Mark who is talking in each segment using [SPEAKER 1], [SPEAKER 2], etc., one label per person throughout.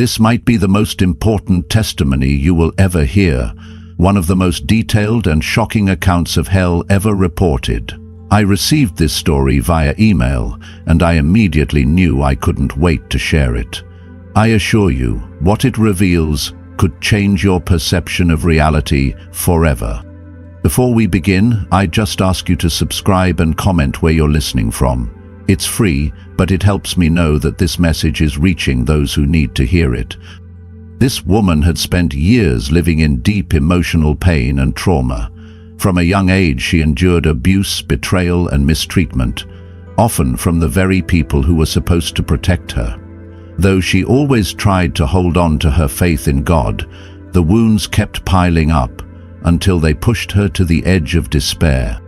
[SPEAKER 1] This might be the most important testimony you will ever hear, one of the most detailed and shocking accounts of hell ever reported. I received this story via email, and I immediately knew I couldn't wait to share it. I assure you, what it reveals could change your perception of reality forever. Before we begin, I just ask you to subscribe and comment where you're listening from. It's free, but it helps me know that this message is reaching those who need to hear it. This woman had spent years living in deep emotional pain and trauma. From a young age, she endured abuse, betrayal, and mistreatment, often from the very people who were supposed to protect her. Though she always tried to hold on to her faith in God, the wounds kept piling up until they pushed her to the edge of despair.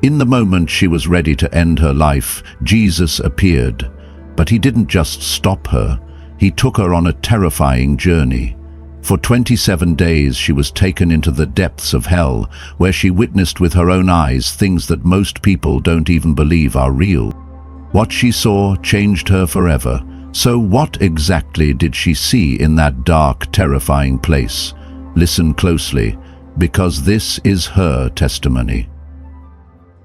[SPEAKER 1] In the moment she was ready to end her life, Jesus appeared. But he didn't just stop her, he took her on a terrifying journey. For 27 days she was taken into the depths of hell, where she witnessed with her own eyes things that most people don't even believe are real. What she saw changed her forever. So what exactly did she see in that dark, terrifying place? Listen closely, because this is her testimony.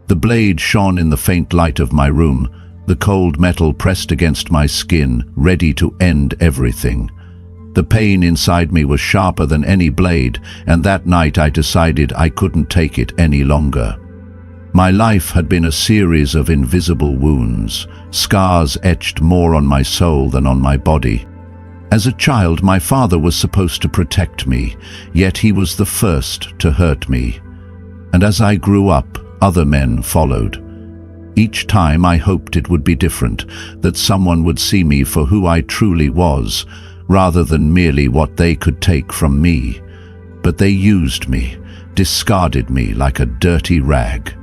[SPEAKER 1] The blade shone in the faint light of my room, the cold metal pressed against my skin, ready to end everything. The pain inside me was sharper than any blade, and that night I decided I couldn't take it any longer. My life had been a series of invisible wounds, scars etched more on my soul than on my body. As a child, my father was supposed to protect me, yet he was the first to hurt me. And as I grew up, other men followed. Each time I hoped it would be different, that someone would see me for who I truly was, rather than merely what they could take from me. But they used me, discarded me like a dirty rag.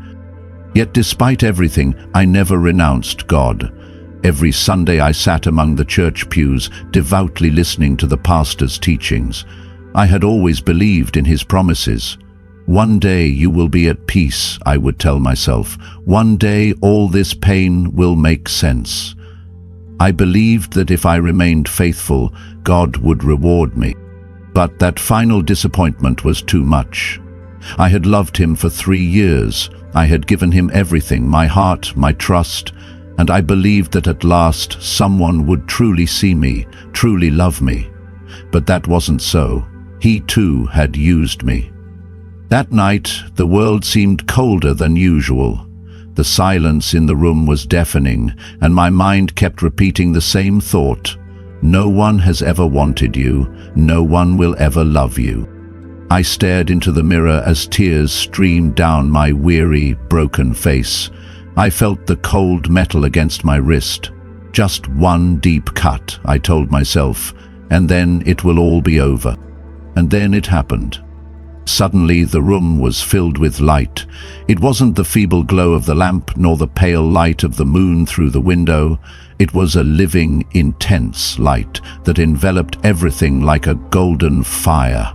[SPEAKER 1] Yet despite everything, I never renounced God. Every Sunday I sat among the church pews, devoutly listening to the pastor's teachings. I had always believed in his promises. One day you will be at peace, I would tell myself. One day all this pain will make sense. I believed that if I remained faithful, God would reward me. But that final disappointment was too much. I had loved him for 3 years. I had given him everything, my heart, my trust, and I believed that at last someone would truly see me, truly love me. But that wasn't so. He too had used me. That night, the world seemed colder than usual. The silence in the room was deafening, and my mind kept repeating the same thought. No one has ever wanted you. No one will ever love you. I stared into the mirror as tears streamed down my weary, broken face. I felt the cold metal against my wrist. Just one deep cut, I told myself, and then it will all be over. And then it happened. Suddenly the room was filled with light. It wasn't the feeble glow of the lamp nor the pale light of the moon through the window. It was a living, intense light that enveloped everything like a golden fire.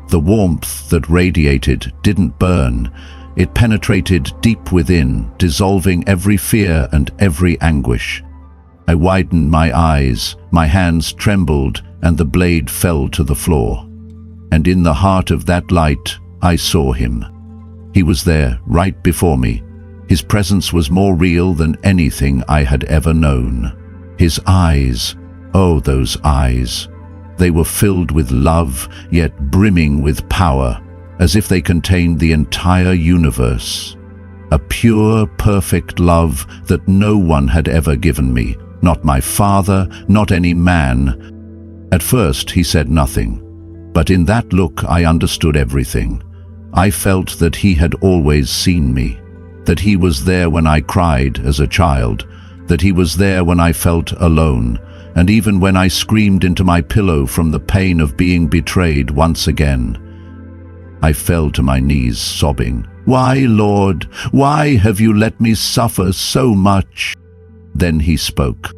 [SPEAKER 1] The warmth that radiated didn't burn. It penetrated deep within, dissolving every fear and every anguish. I widened my eyes, my hands trembled, and the blade fell to the floor. And in the heart of that light, I saw him. He was there, right before me. His presence was more real than anything I had ever known. His eyes, oh, those eyes. They were filled with love, yet brimming with power, as if they contained the entire universe. A pure, perfect love that no one had ever given me, not my father, not any man. At first, he said nothing. But in that look I understood everything. I felt that he had always seen me, that he was there when I cried as a child, that he was there when I felt alone, and even when I screamed into my pillow from the pain of being betrayed once again. I fell to my knees sobbing, "Why, Lord? Why have you let me suffer so much?" Then he spoke.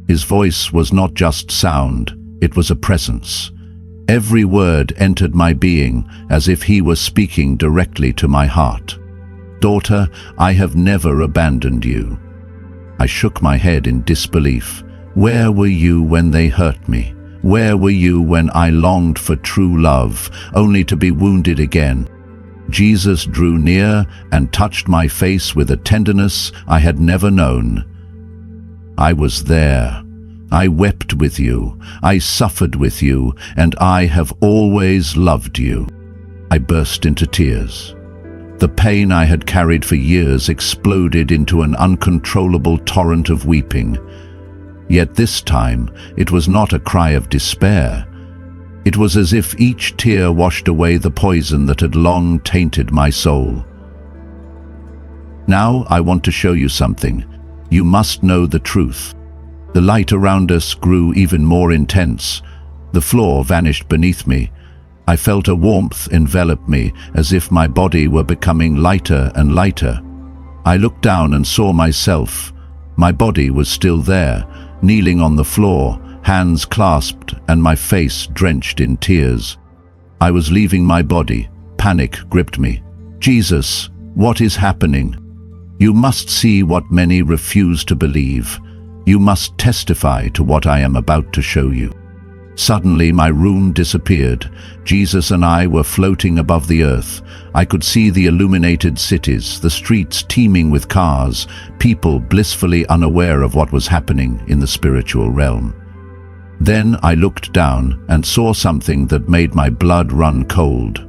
[SPEAKER 1] His voice was not just sound, it was a presence. Every word entered my being as if he was speaking directly to my heart. "Daughter, I have never abandoned you." I shook my head in disbelief. Where were you when they hurt me? Where were you when I longed for true love, only to be wounded again? Jesus drew near and touched my face with a tenderness I had never known. I was there. I wept with you. I suffered with you, and I have always loved you. I burst into tears. The pain I had carried for years exploded into an uncontrollable torrent of weeping. Yet this time, it was not a cry of despair. It was as if each tear washed away the poison that had long tainted my soul. Now I want to show you something. You must know the truth. The light around us grew even more intense. The floor vanished beneath me. I felt a warmth envelop me, as if my body were becoming lighter and lighter. I looked down and saw myself. My body was still there, kneeling on the floor, hands clasped and my face drenched in tears. I was leaving my body. Panic gripped me. Jesus, what is happening? You must see what many refuse to believe. You must testify to what I am about to show you. Suddenly my room disappeared. Jesus and I were floating above the earth. I could see the illuminated cities, the streets teeming with cars, people blissfully unaware of what was happening in the spiritual realm. Then I looked down and saw something that made my blood run cold.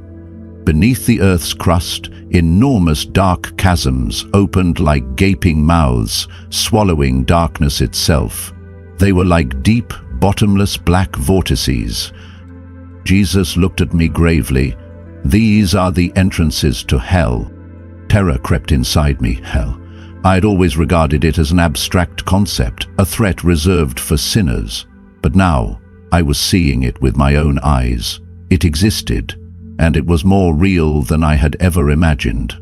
[SPEAKER 1] Beneath the earth's crust, enormous dark chasms opened like gaping mouths, swallowing darkness itself. They were like deep, bottomless black vortices. Jesus looked at me gravely. These are the entrances to hell. Terror crept inside me. Hell. I had always regarded it as an abstract concept, a threat reserved for sinners. But now, I was seeing it with my own eyes. It existed, and it was more real than I had ever imagined.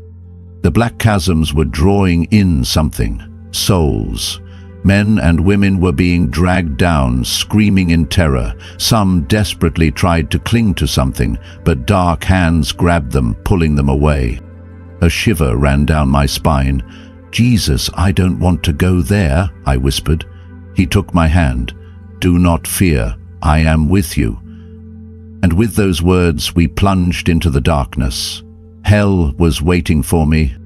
[SPEAKER 1] The black chasms were drawing in something, souls. Men and women were being dragged down, screaming in terror. Some desperately tried to cling to something, but dark hands grabbed them, pulling them away. A shiver ran down my spine. Jesus, I don't want to go there, I whispered. He took my hand. Do not fear, I am with you. And with those words, we plunged into the darkness. Hell was waiting for me.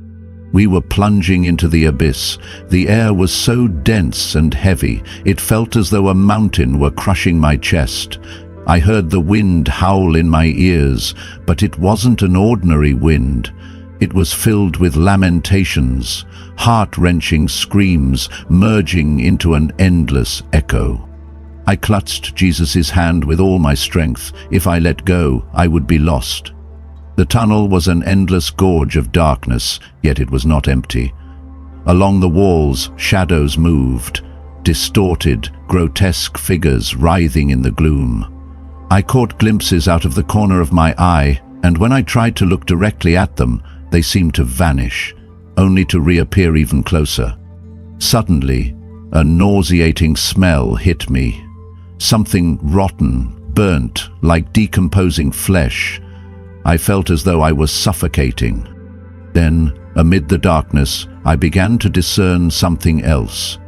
[SPEAKER 1] We were plunging into the abyss. The air was so dense and heavy, it felt as though a mountain were crushing my chest. I heard the wind howl in my ears, but it wasn't an ordinary wind. It was filled with lamentations, heart-wrenching screams merging into an endless echo. I clutched Jesus' hand with all my strength. If I let go, I would be lost. The tunnel was an endless gorge of darkness, yet it was not empty. Along the walls, shadows moved, distorted, grotesque figures writhing in the gloom. I caught glimpses out of the corner of my eye, and when I tried to look directly at them, they seemed to vanish, only to reappear even closer. Suddenly, a nauseating smell hit me. Something rotten, burnt, like decomposing flesh. I felt as though I was suffocating. Then, amid the darkness, I began to discern something else.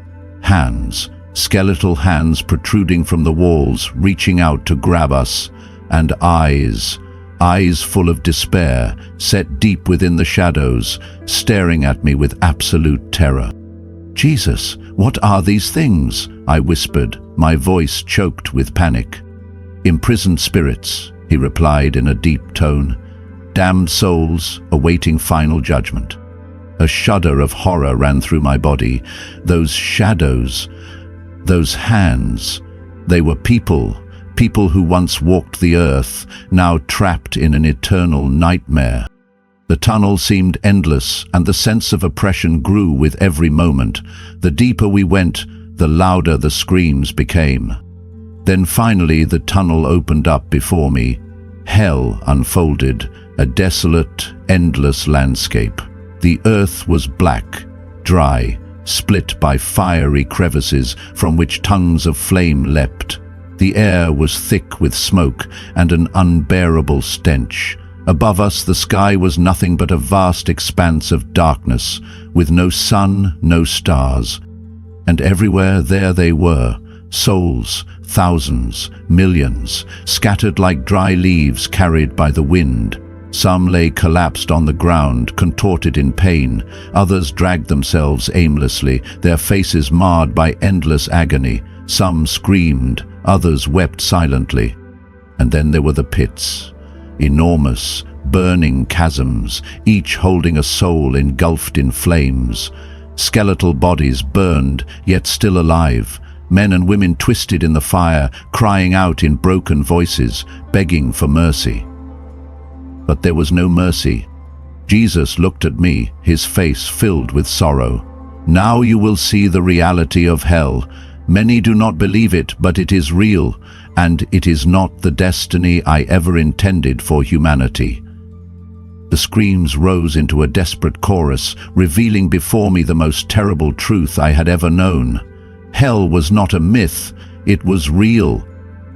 [SPEAKER 1] Hands, skeletal hands protruding from the walls, reaching out to grab us, and eyes full of despair, set deep within the shadows, staring at me with absolute terror. Jesus, what are these things? I whispered, my voice choked with panic. Imprisoned spirits, he replied in a deep tone. Damned souls awaiting final judgment. A shudder of horror ran through my body. Those shadows, those hands, they were people who once walked the earth, now trapped in an eternal nightmare. The tunnel seemed endless, and the sense of oppression grew with every moment. The deeper we went, the louder the screams became. Then finally the tunnel opened up before me. Hell unfolded, a desolate, endless landscape. The earth was black, dry, split by fiery crevices from which tongues of flame leapt. The air was thick with smoke and an unbearable stench. Above us, the sky was nothing but a vast expanse of darkness, with no sun, no stars. And everywhere there they were, Souls, thousands, millions, scattered like dry leaves carried by the wind. Some lay collapsed on the ground, contorted in pain. Others dragged themselves aimlessly, their faces marred by endless agony. Some screamed, others wept silently. And then there were the pits, enormous, burning chasms, each holding a soul engulfed in flames. Skeletal bodies burned, yet still alive. Men and women twisted in the fire, crying out in broken voices, begging for mercy. But there was no mercy. Jesus looked at me, his face filled with sorrow. "Now you will see the reality of hell. Many do not believe it, but it is real, and it is not the destiny I ever intended for humanity." The screams rose into a desperate chorus, revealing before me the most terrible truth I had ever known. Hell was not a myth, it was real,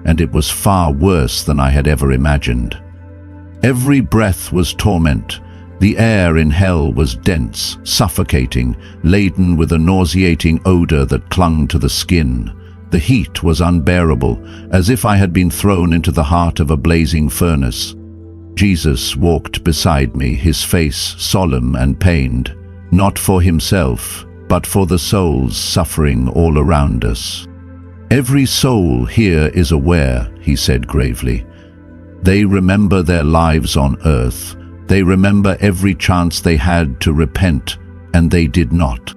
[SPEAKER 1] and it was far worse than I had ever imagined. Every breath was torment. The air in hell was dense, suffocating, laden with a nauseating odor that clung to the skin. The heat was unbearable, as if I had been thrown into the heart of a blazing furnace. Jesus walked beside me, his face solemn and pained, not for himself, but for the souls suffering all around us. "Every soul here is aware," he said gravely. "They remember their lives on earth. They remember every chance they had to repent, and they did not."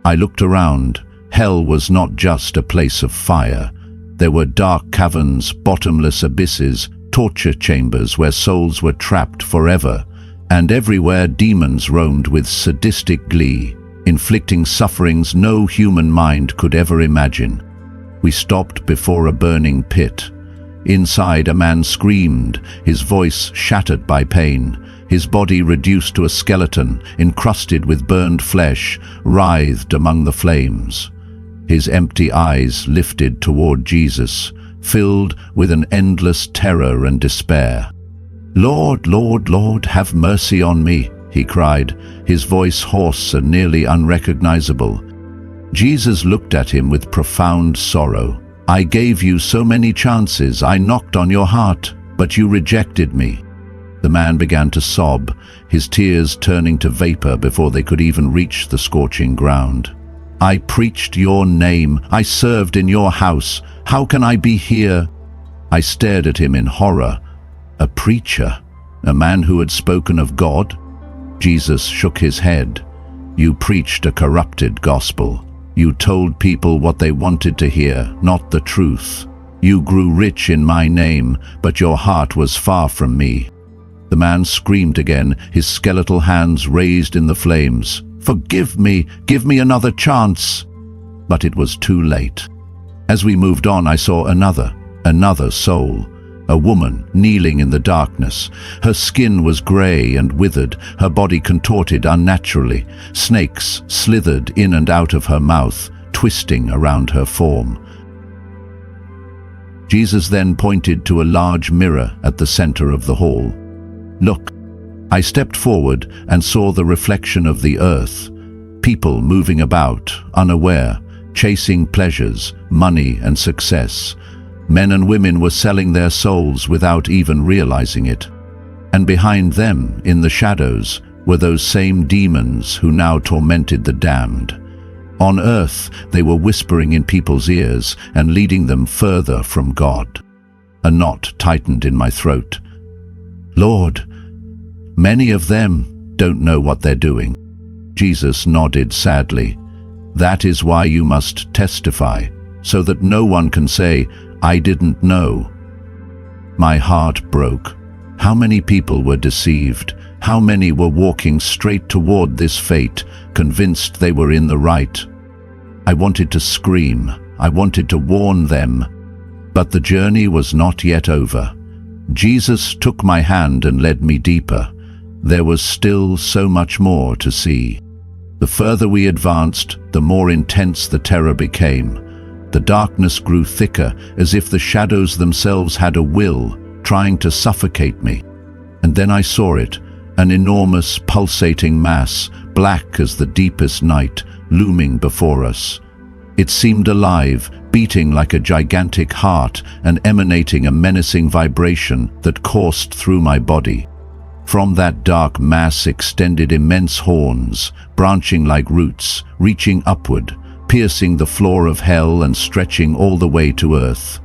[SPEAKER 1] I looked around. Hell was not just a place of fire. There were dark caverns, bottomless abysses, torture chambers where souls were trapped forever, and everywhere demons roamed with sadistic glee, inflicting sufferings no human mind could ever imagine. We stopped before a burning pit. Inside, a man screamed, his voice shattered by pain, his body reduced to a skeleton, encrusted with burned flesh, writhed among the flames. His empty eyes lifted toward Jesus, filled with an endless terror and despair. "Lord, Lord, Lord, have mercy on me," he cried, his voice hoarse and nearly unrecognizable. Jesus looked at him with profound sorrow. "I gave you so many chances, I knocked on your heart, but you rejected me." The man began to sob, his tears turning to vapor before they could even reach the scorching ground. "I preached your name, I served in your house. How can I be here?" I stared at him in horror. A preacher? A man who had spoken of God? Jesus shook his head. "You preached a corrupted gospel. You told people what they wanted to hear, not the truth. You grew rich in my name, but your heart was far from me." The man screamed again, his skeletal hands raised in the flames. "Forgive me, give me another chance." But it was too late. As we moved on, I saw another soul. A woman kneeling in the darkness. Her skin was grey and withered, her body contorted unnaturally. Snakes slithered in and out of her mouth, twisting around her form. Jesus then pointed to a large mirror at the center of the hall. "Look." I stepped forward and saw the reflection of the earth. People moving about, unaware, chasing pleasures, money and success. Men and women were selling their souls without even realizing it. And behind them, in the shadows, were those same demons who now tormented the damned. On earth, they were whispering in people's ears and leading them further from God. A knot tightened in my throat. "Lord, many of them don't know what they're doing." Jesus nodded sadly. "That is why you must testify, so that no one can say, 'I didn't know.'" My heart broke. How many people were deceived? How many were walking straight toward this fate, convinced they were in the right? I wanted to scream. I wanted to warn them. But the journey was not yet over. Jesus took my hand and led me deeper. There was still so much more to see. The further we advanced, the more intense the terror became. The darkness grew thicker, as if the shadows themselves had a will, trying to suffocate me. And then I saw it, an enormous, pulsating mass, black as the deepest night, looming before us. It seemed alive, beating like a gigantic heart and emanating a menacing vibration that coursed through my body. From that dark mass extended immense horns, branching like roots, reaching upward, piercing the floor of hell and stretching all the way to earth.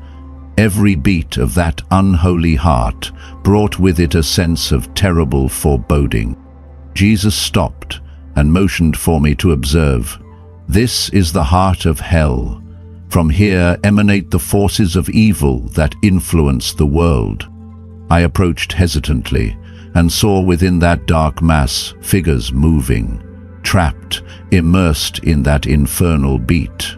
[SPEAKER 1] Every beat of that unholy heart brought with it a sense of terrible foreboding. Jesus stopped and motioned for me to observe. This is the heart of hell. From here emanate the forces of evil that influence the world. I approached hesitantly and saw within that dark mass figures moving, trapped, immersed in that infernal beat.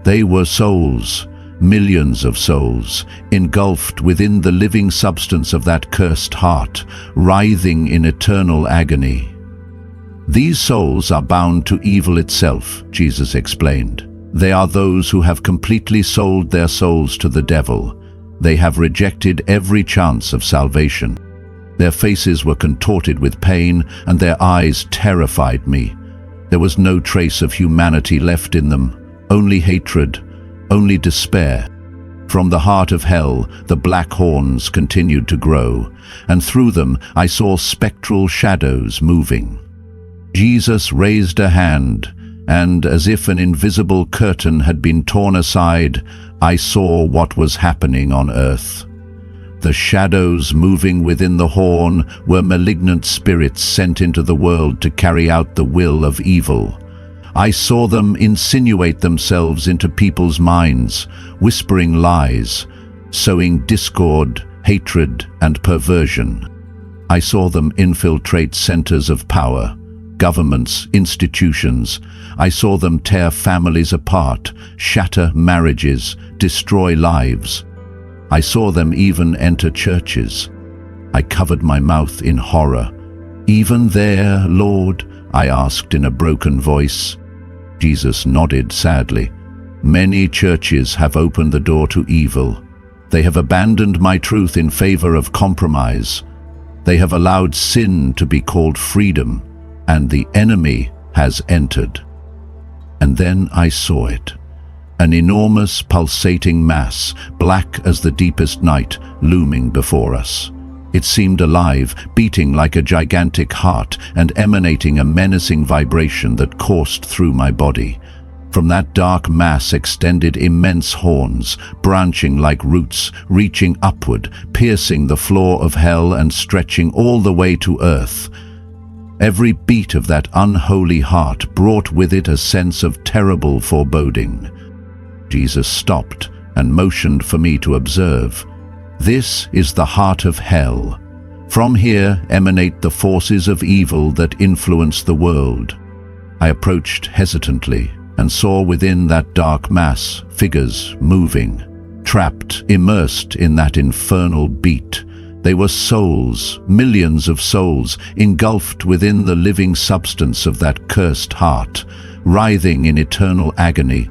[SPEAKER 1] They were souls, millions of souls, engulfed within the living substance of that cursed heart, writhing in eternal agony. These souls are bound to evil itself, Jesus explained. They are those who have completely sold their souls to the devil. They have rejected every chance of salvation. Their faces were contorted with pain, and their eyes terrified me. There was no trace of humanity left in them, only hatred, only despair. From the heart of hell, the black horns continued to grow, and through them I saw spectral shadows moving. Jesus raised a hand, and as if an invisible curtain had been torn aside, I saw what was happening on earth. The shadows moving within the horn were malignant spirits sent into the world to carry out the will of evil. I saw them insinuate themselves into people's minds, whispering lies, sowing discord, hatred, and perversion. I saw them infiltrate centers of power, governments, institutions. I saw them tear families apart, shatter marriages, destroy lives. I saw them even enter churches. I covered my mouth in horror. "Even there, Lord?" I asked in a broken voice. Jesus nodded sadly. "Many churches have opened the door to evil. They have abandoned my truth in favor of compromise. They have allowed sin to be called freedom, and the enemy has entered." And then I saw it. An enormous pulsating mass, black as the deepest night, looming before us. It seemed alive, beating like a gigantic heart and emanating a menacing vibration that coursed through my body. From that dark mass extended immense horns, branching like roots, reaching upward, piercing the floor of hell and stretching all the way to earth. Every beat of that unholy heart brought with it a sense of terrible foreboding. Jesus stopped and motioned for me to observe. This is the heart of hell. From here emanate the forces of evil that influence the world. I approached hesitantly and saw within that dark mass figures moving, trapped, immersed in that infernal beat. They were souls, millions of souls, engulfed within the living substance of that cursed heart, writhing in eternal agony.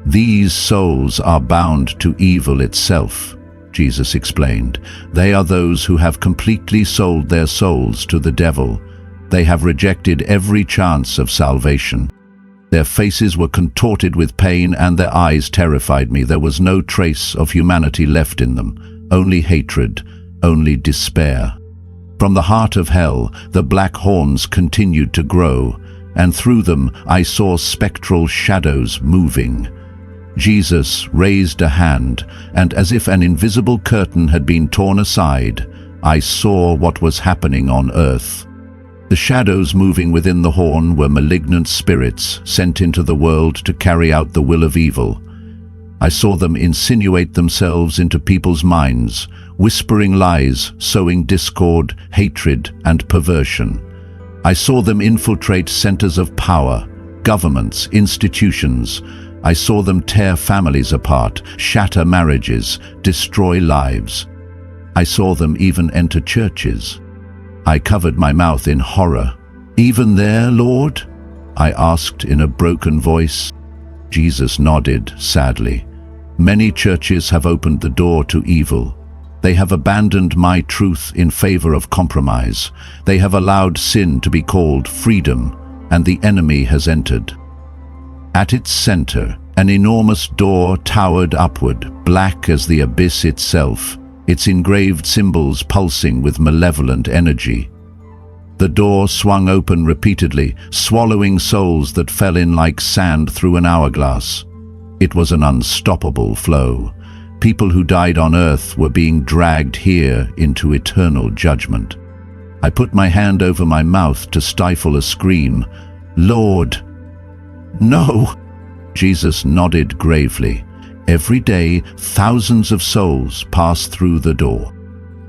[SPEAKER 1] These souls are bound to evil itself, Jesus explained. They are those who have completely sold their souls to the devil. They have rejected every chance of salvation. Their faces were contorted with pain and their eyes terrified me. There was no trace of humanity left in them, only hatred, only despair. From the heart of hell, the black horns continued to grow, and through them I saw spectral shadows moving. Jesus raised a hand, and as if an invisible curtain had been torn aside, I saw what was happening on earth. The shadows moving within the horn were malignant spirits sent into the world to carry out the will of evil. I saw them insinuate themselves into people's minds, whispering lies, sowing discord, hatred, and perversion. I saw them infiltrate centers of power, governments, institutions. I saw them tear families apart, shatter marriages, destroy lives. I saw them even enter churches. I covered my mouth in horror. "Even there, Lord?" I asked in a broken voice. Jesus nodded sadly. "Many churches have opened the door to evil. They have abandoned my truth in favor of compromise. They have allowed sin to be called freedom, and the enemy has entered. At its center An enormous door towered upward, black as the abyss itself, its engraved symbols pulsing with malevolent energy. The door swung open repeatedly, swallowing souls that fell in like sand through an hourglass. It was an unstoppable flow. People who died on earth were being dragged here into eternal judgment. I put my hand over my mouth to stifle a scream. "Lord, no!" Jesus nodded gravely. Every day, thousands of souls passed through the door.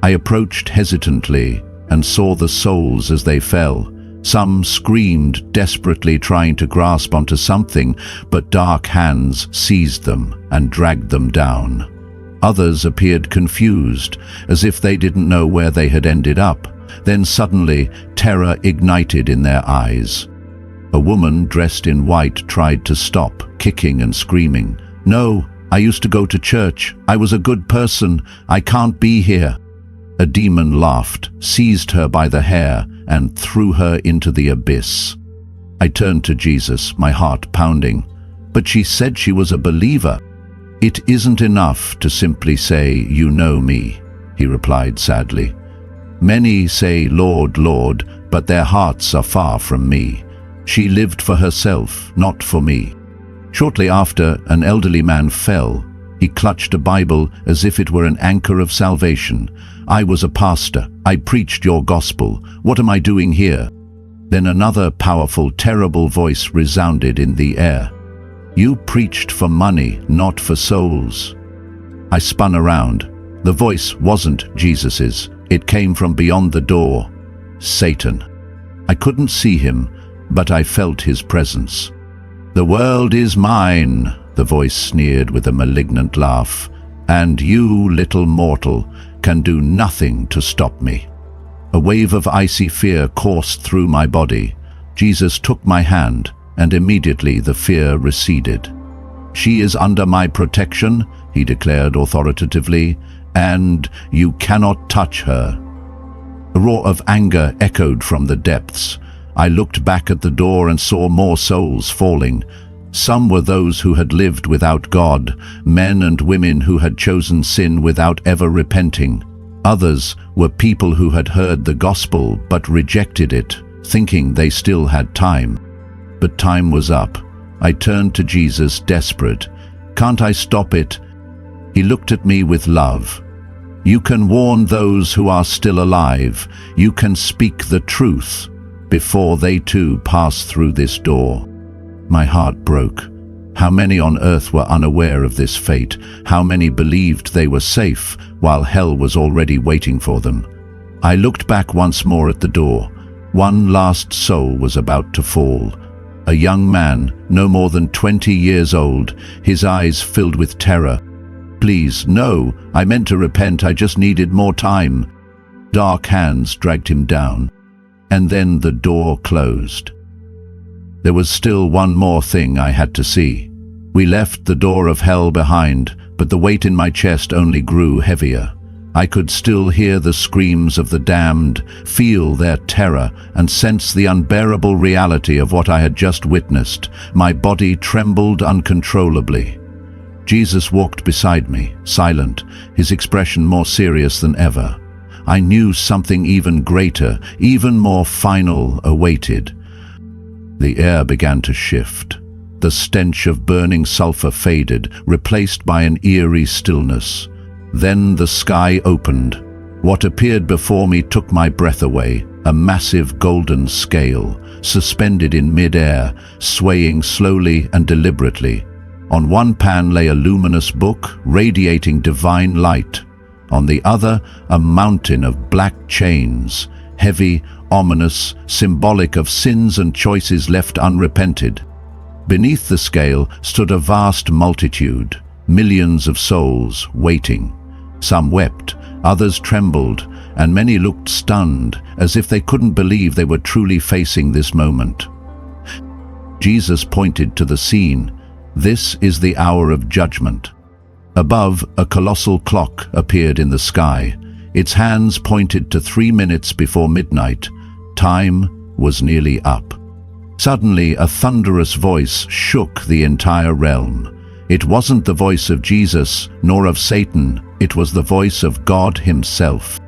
[SPEAKER 1] I approached hesitantly and saw the souls as they fell. Some screamed, desperately trying to grasp onto something, but dark hands seized them and dragged them down. Others appeared confused, as if they didn't know where they had ended up. Then suddenly, terror ignited in their eyes. A woman dressed in white tried to stop, kicking and screaming. "No, I used to go to church. I was a good person. I can't be here." A demon laughed, seized her by the hair, and threw her into the abyss. I turned to Jesus, my heart pounding. "But she said she was a believer." "It isn't enough to simply say, 'You know me,'" he replied sadly. "Many say, 'Lord, Lord,' but their hearts are far from me. She lived for herself, not for me." Shortly after, an elderly man fell. He clutched a Bible as if it were an anchor of salvation. "I was a pastor. I preached your gospel. What am I doing here?" Then another powerful, terrible voice resounded in the air. "You preached for money, not for souls." I spun around. The voice wasn't Jesus's. It came from beyond the door. Satan. I couldn't see him, but I felt his presence. "The world is mine," the voice sneered with a malignant laugh, "and you, little mortal, can do nothing to stop me." A wave of icy fear coursed through my body. Jesus took my hand, and immediately the fear receded. "She is under my protection," he declared authoritatively, "and you cannot touch her." A roar of anger echoed from the depths. I looked back at the door and saw more souls falling. Some were those who had lived without God, men and women who had chosen sin without ever repenting. Others were people who had heard the gospel but rejected it, thinking they still had time. But time was up. I turned to Jesus, desperate. "Can't I stop it?" He looked at me with love. "You can warn those who are still alive. You can speak the truth before they too pass through this door." My heart broke. How many on earth were unaware of this fate? How many believed they were safe while hell was already waiting for them? I looked back once more at the door. One last soul was about to fall. A young man, no more than 20 years old, his eyes filled with terror. "Please, no, I meant to repent, I just needed more time." Dark hands dragged him down, and then the door closed. There was still one more thing I had to see. We left the door of hell behind, but the weight in my chest only grew heavier. I could still hear the screams of the damned, feel their terror, and sense the unbearable reality of what I had just witnessed. My body trembled uncontrollably. Jesus walked beside me, silent, his expression more serious than ever. I knew something even greater, even more final, awaited. The air began to shift. The stench of burning sulfur faded, replaced by an eerie stillness. Then the sky opened. What appeared before me took my breath away, a massive golden scale, suspended in mid-air, swaying slowly and deliberately. On one pan lay a luminous book, radiating divine light. On the other, a mountain of black chains, heavy, ominous, symbolic of sins and choices left unrepented. Beneath the scale stood a vast multitude, millions of souls waiting. Some wept, others trembled, and many looked stunned, as if they couldn't believe they were truly facing this moment. Jesus pointed to the scene. "This is the hour of judgment." Above, a colossal clock appeared in the sky. Its hands pointed to 3 minutes before midnight. Time was nearly up. Suddenly, a thunderous voice shook the entire realm. It wasn't the voice of Jesus, nor of Satan, it was the voice of God himself.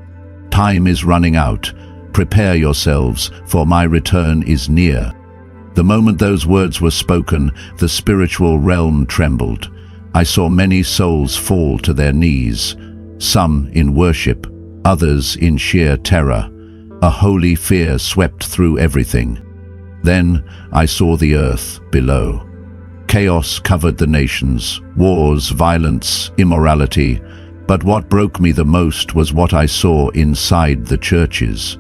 [SPEAKER 1] Time is running out. Prepare yourselves, for my return is near. The moment those words were spoken, the spiritual realm trembled. I saw many souls fall to their knees, some in worship, others in sheer terror. A holy fear swept through everything. Then I saw the earth below. Chaos covered the nations, wars, violence, immorality. But what broke me the most was what I saw inside the churches.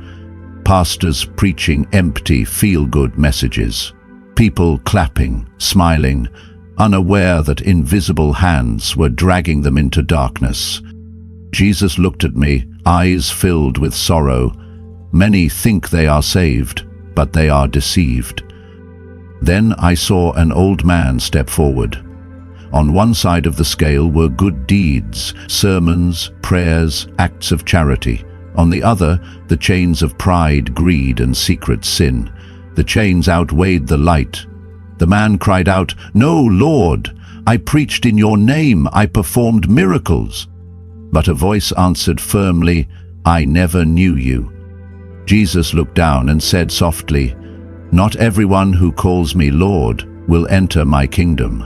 [SPEAKER 1] Pastors preaching empty, feel-good messages. People clapping, smiling, unaware that invisible hands were dragging them into darkness. Jesus looked at me, eyes filled with sorrow. Many think they are saved, but they are deceived. Then I saw an old man step forward. On one side of the scale were good deeds, sermons, prayers, acts of charity. On the other, the chains of pride, greed, and secret sin. The chains outweighed the light. The man cried out, "No, Lord, I preached in your name, I performed miracles." But a voice answered firmly, "I never knew you." Jesus looked down and said softly, "Not everyone who calls me Lord will enter my kingdom."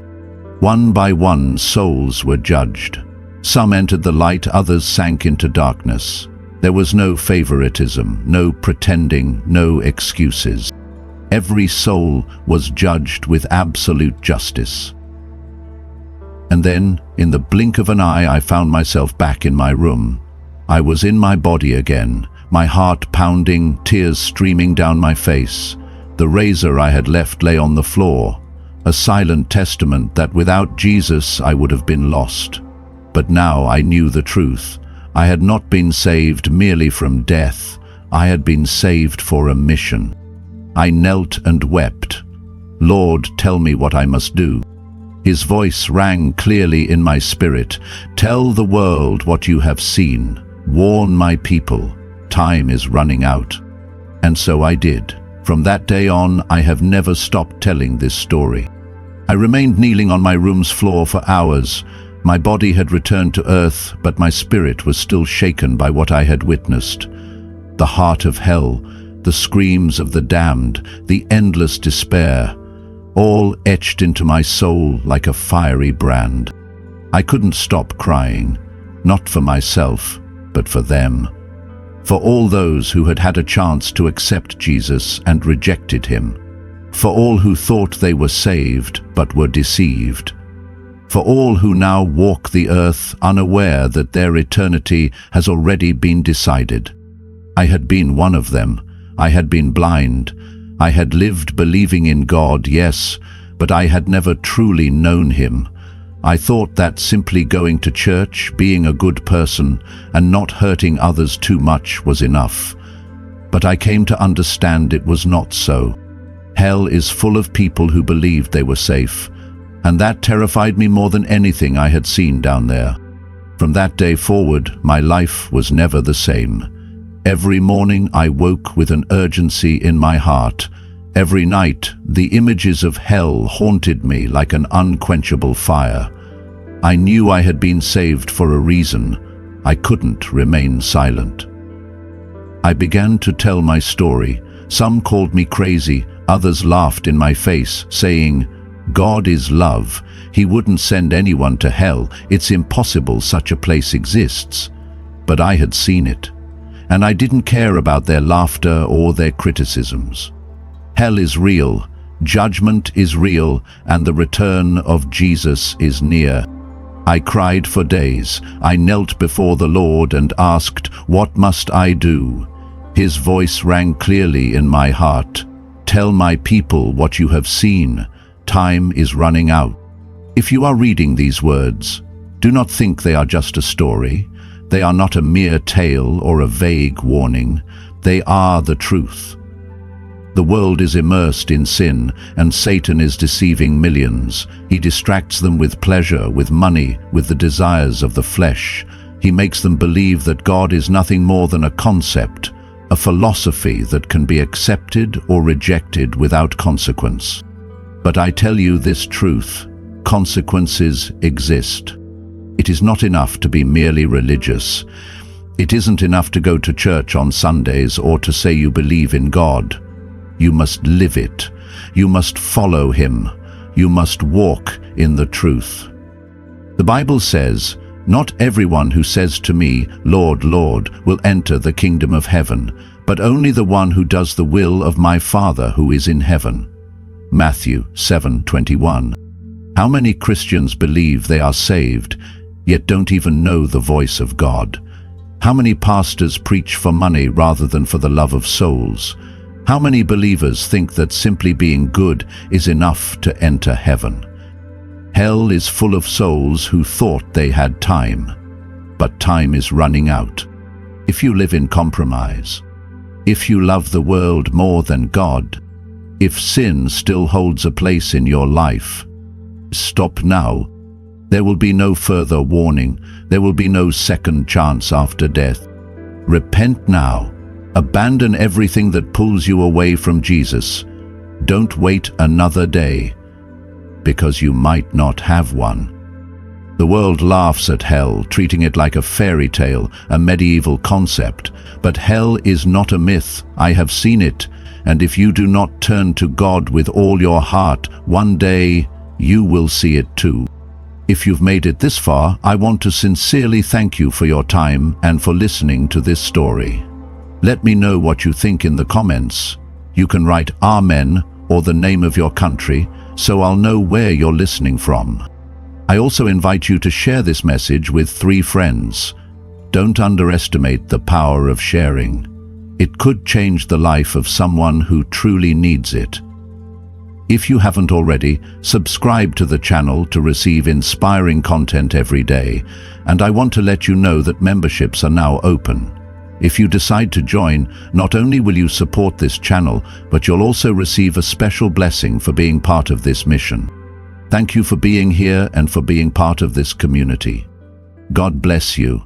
[SPEAKER 1] One by one, souls were judged. Some entered the light, others sank into darkness. There was no favoritism, no pretending, no excuses. Every soul was judged with absolute justice. And then, in the blink of an eye, I found myself back in my room. I was in my body again, my heart pounding, tears streaming down my face. The razor I had left lay on the floor, a silent testament that without Jesus I would have been lost. But now I knew the truth. I had not been saved merely from death. I had been saved for a mission. I knelt and wept. "Lord, tell me what I must do." His voice rang clearly in my spirit. "Tell the world what you have seen. Warn my people. Time is running out." And so I did. From that day on, I have never stopped telling this story. I remained kneeling on my room's floor for hours. My body had returned to earth, but my spirit was still shaken by what I had witnessed. The heart of hell, the screams of the damned, the endless despair, all etched into my soul like a fiery brand. I couldn't stop crying, not for myself, but for them. For all those who had had a chance to accept Jesus and rejected him. For all who thought they were saved but were deceived. For all who now walk the earth unaware that their eternity has already been decided. I had been one of them. I had been blind. I had lived believing in God, yes, but I had never truly known him. I thought that simply going to church, being a good person, and not hurting others too much was enough. But I came to understand it was not so. Hell is full of people who believed they were safe, and that terrified me more than anything I had seen down there. From that day forward, my life was never the same. Every morning I woke with an urgency in my heart. Every night, the images of hell haunted me like an unquenchable fire. I knew I had been saved for a reason. I couldn't remain silent. I began to tell my story. Some called me crazy, others laughed in my face, saying, "God is love. He wouldn't send anyone to hell. It's impossible such a place exists." But I had seen it, and I didn't care about their laughter or their criticisms. Hell is real, judgment is real, and the return of Jesus is near. I cried for days. I knelt before the Lord and asked, "What must I do?" His voice rang clearly in my heart. "Tell my people what you have seen. Time is running out." If you are reading these words, do not think they are just a story. They are not a mere tale or a vague warning. They are the truth. The world is immersed in sin, and Satan is deceiving millions. He distracts them with pleasure, with money, with the desires of the flesh. He makes them believe that God is nothing more than a concept, a philosophy that can be accepted or rejected without consequence. But I tell you this truth: Consequences exist. It is not enough to be merely religious. It isn't enough to go to church on Sundays or to say you believe in God. You must live it. You must follow Him. You must walk in the truth. The Bible says, "Not everyone who says to me, 'Lord, Lord,' will enter the kingdom of heaven, but only the one who does the will of my Father who is in heaven." Matthew 7:21. How many Christians believe they are saved, yet don't even know the voice of God? How many pastors preach for money rather than for the love of souls? How many believers think that simply being good is enough to enter heaven? Hell is full of souls who thought they had time, but time is running out. If you live in compromise, if you love the world more than God, if sin still holds a place in your life, stop now. There will be no further warning. There will be no second chance after death. Repent now. Abandon everything that pulls you away from Jesus. Don't wait another day, because you might not have one. The world laughs at hell, treating it like a fairy tale, a medieval concept. But hell is not a myth. I have seen it. And if you do not turn to God with all your heart, one day you will see it too. If you've made it this far, I want to sincerely thank you for your time and for listening to this story. Let me know what you think in the comments. You can write Amen or the name of your country, so I'll know where you're listening from. I also invite you to share this message with 3 friends. Don't underestimate the power of sharing. It could change the life of someone who truly needs it. If you haven't already, subscribe to the channel to receive inspiring content every day, and I want to let you know that memberships are now open. If you decide to join, not only will you support this channel, but you'll also receive a special blessing for being part of this mission. Thank you for being here and for being part of this community. God bless you.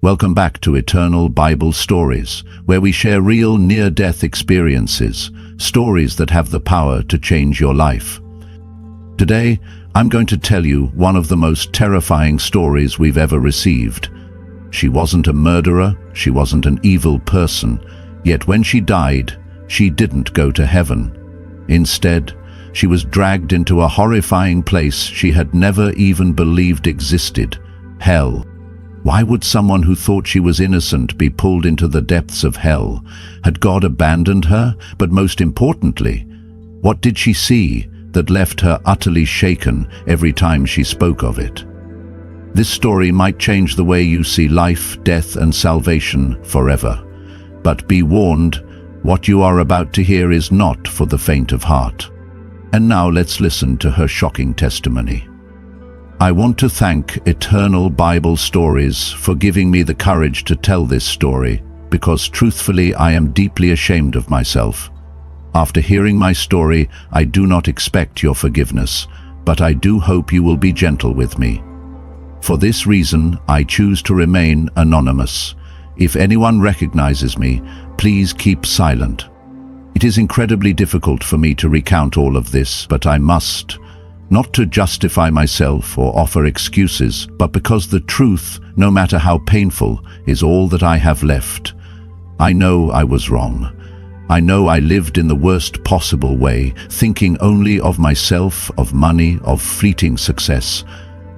[SPEAKER 1] Welcome back to Eternal Bible Stories, where we share real near-death experiences, stories that have the power to change your life. Today, I'm going to tell you one of the most terrifying stories we've ever received. She wasn't a murderer, she wasn't an evil person, yet when she died, she didn't go to heaven. Instead, she was dragged into a horrifying place she had never even believed existed, hell. Why would someone who thought she was innocent be pulled into the depths of hell? Had God abandoned her? But most importantly, what did she see that left her utterly shaken every time she spoke of it? This story might change the way you see life, death, and salvation forever. But be warned, what you are about to hear is not for the faint of heart. And now let's listen to her shocking testimony. I want to thank Eternal Bible Stories for giving me the courage to tell this story, because truthfully I am deeply ashamed of myself. After hearing my story, I do not expect your forgiveness, but I do hope you will be gentle with me. For this reason, I choose to remain anonymous. If anyone recognizes me, please keep silent. It is incredibly difficult for me to recount all of this, but I must. Not to justify myself or offer excuses, but because the truth, no matter how painful, is all that I have left. I know I was wrong. I know I lived in the worst possible way, thinking only of myself, of money, of fleeting success.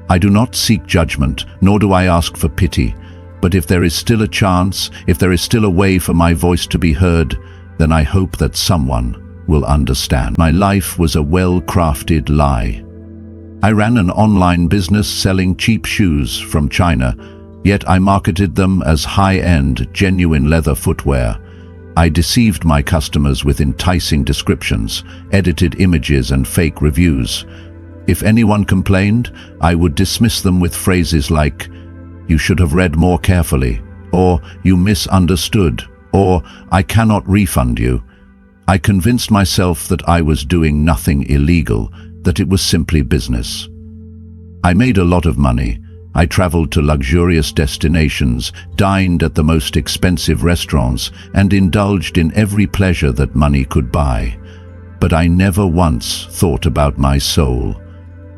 [SPEAKER 1] I do not seek judgment, nor do I ask for pity. But if there is still a chance, if there is still a way for my voice to be heard, then I hope that someone will understand. My life was a well-crafted lie. I ran an online business selling cheap shoes from China, yet I marketed them as high-end, genuine leather footwear. I deceived my customers with enticing descriptions, edited images, and fake reviews. If anyone complained, I would dismiss them with phrases like, "You should have read more carefully," or "You misunderstood," or "I cannot refund you." I convinced myself that I was doing nothing illegal, that it was simply business. I made a lot of money. I traveled to luxurious destinations, dined at the most expensive restaurants, and indulged in every pleasure that money could buy. But I never once thought about my soul.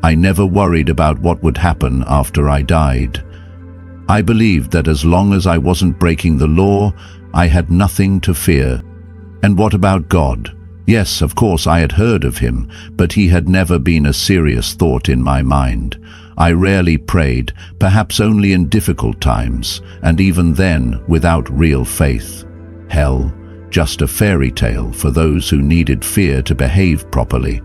[SPEAKER 1] I never worried about what would happen after I died. I believed that as long as I wasn't breaking the law, I had nothing to fear. And what about God? Yes, of course I had heard of him, but he had never been a serious thought in my mind. I rarely prayed, perhaps only in difficult times, and even then without real faith. Hell, just a fairy tale for those who needed fear to behave properly.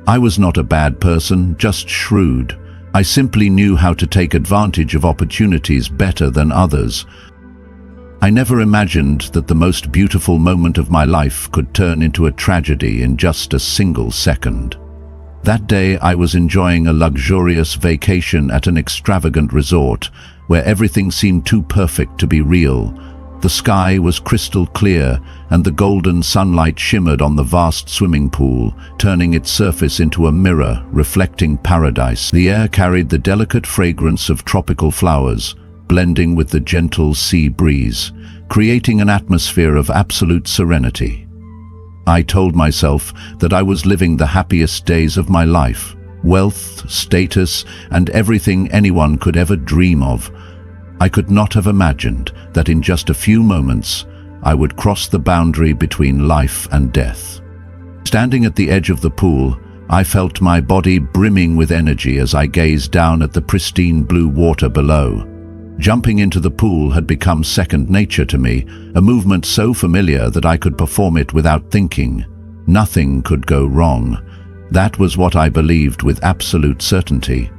[SPEAKER 1] I was not a bad person, just shrewd. I simply knew how to take advantage of opportunities better than others. I never imagined that the most beautiful moment of my life could turn into a tragedy in just a single second. That day I was enjoying a luxurious vacation at an extravagant resort where everything seemed too perfect to be real. The sky was crystal clear and the golden sunlight shimmered on the vast swimming pool, turning its surface into a mirror reflecting paradise. The air carried the delicate fragrance of tropical flowers, blending with the gentle sea breeze, creating an atmosphere of absolute serenity. I told myself that I was living the happiest days of my life. Wealth, status, and everything anyone could ever dream of. I could not have imagined that in just a few moments I would cross the boundary between life and death. Standing at the edge of the pool, I felt my body brimming with energy as I gazed down at the pristine blue water below. Jumping into the pool had become second nature to me, a movement so familiar that I could perform it without thinking. Nothing could go wrong. That was what I believed with absolute certainty.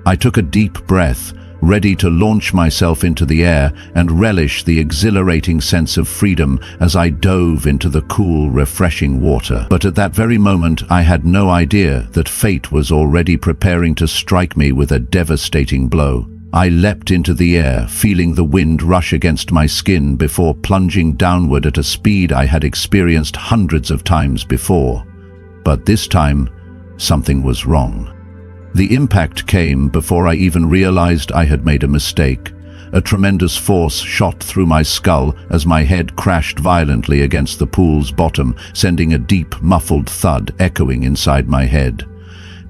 [SPEAKER 1] I took a deep breath, ready to launch myself into the air and relish the exhilarating sense of freedom as I dove into the cool, refreshing water. But at that very moment, I had no idea that fate was already preparing to strike me with a devastating blow. I leapt into the air, feeling the wind rush against my skin before plunging downward at a speed I had experienced hundreds of times before. But this time, something was wrong. The impact came before I even realized I had made a mistake. A tremendous force shot through my skull as my head crashed violently against the pool's bottom, sending a deep, muffled thud echoing inside my head.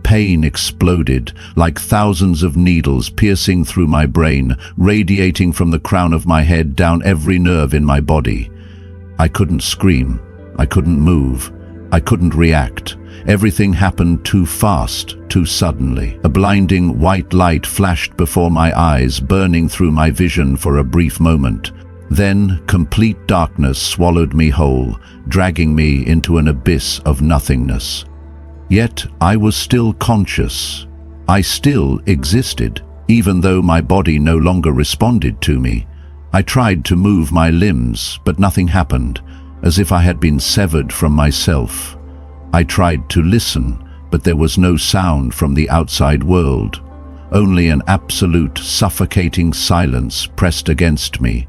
[SPEAKER 1] Pain exploded, like thousands of needles piercing through my brain, radiating from the crown of my head down every nerve in my body. I couldn't scream. I couldn't move. I couldn't react. Everything happened too fast, too suddenly. A blinding white light flashed before my eyes, burning through my vision for a brief moment. Then, complete darkness swallowed me whole, dragging me into an abyss of nothingness. Yet I was still conscious. I still existed, even though my body no longer responded to me. I tried to move my limbs, but nothing happened, as if I had been severed from myself. I tried to listen, but there was no sound from the outside world. Only an absolute, suffocating silence pressed against me.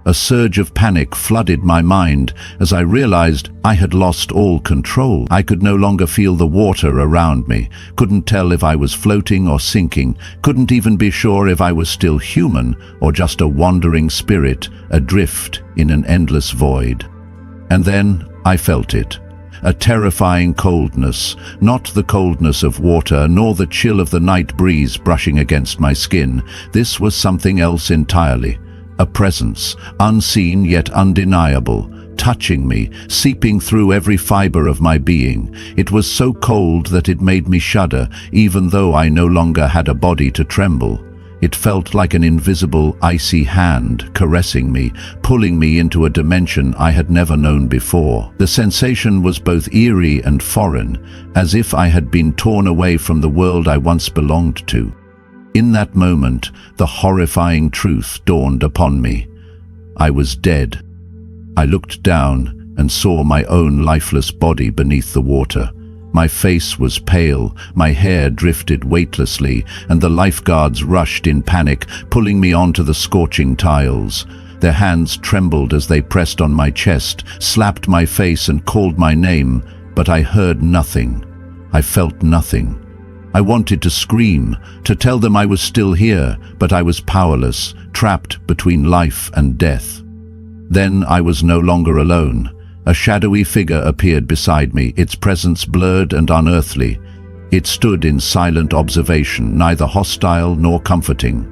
[SPEAKER 1] A surge of panic flooded my mind as I realized I had lost all control. I could no longer feel the water around me, couldn't tell if I was floating or sinking, couldn't even be sure if I was still human or just a wandering spirit adrift in an endless void. And then I felt it. A terrifying coldness, not the coldness of water nor the chill of the night breeze brushing against my skin. This was something else entirely. A presence, unseen yet undeniable, touching me, seeping through every fiber of my being. It was so cold that it made me shudder, even though I no longer had a body to tremble. It felt like an invisible, icy hand caressing me, pulling me into a dimension I had never known before. The sensation was both eerie and foreign, as if I had been torn away from the world I once belonged to. In that moment, the horrifying truth dawned upon me. I was dead. I looked down and saw my own lifeless body beneath the water. My face was pale, my hair drifted weightlessly, and the lifeguards rushed in panic, pulling me onto the scorching tiles. Their hands trembled as they pressed on my chest, slapped my face and called my name, but I heard nothing. I felt nothing. I wanted to scream, to tell them I was still here, but I was powerless, trapped between life and death. Then I was no longer alone. A shadowy figure appeared beside me, its presence blurred and unearthly. It stood in silent observation, neither hostile nor comforting.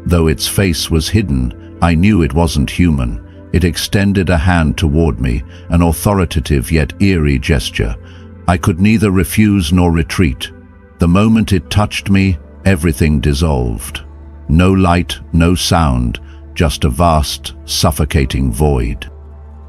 [SPEAKER 1] Though its face was hidden, I knew it wasn't human. It extended a hand toward me, an authoritative yet eerie gesture. I could neither refuse nor retreat. The moment it touched me, everything dissolved. No light, no sound, just a vast, suffocating void.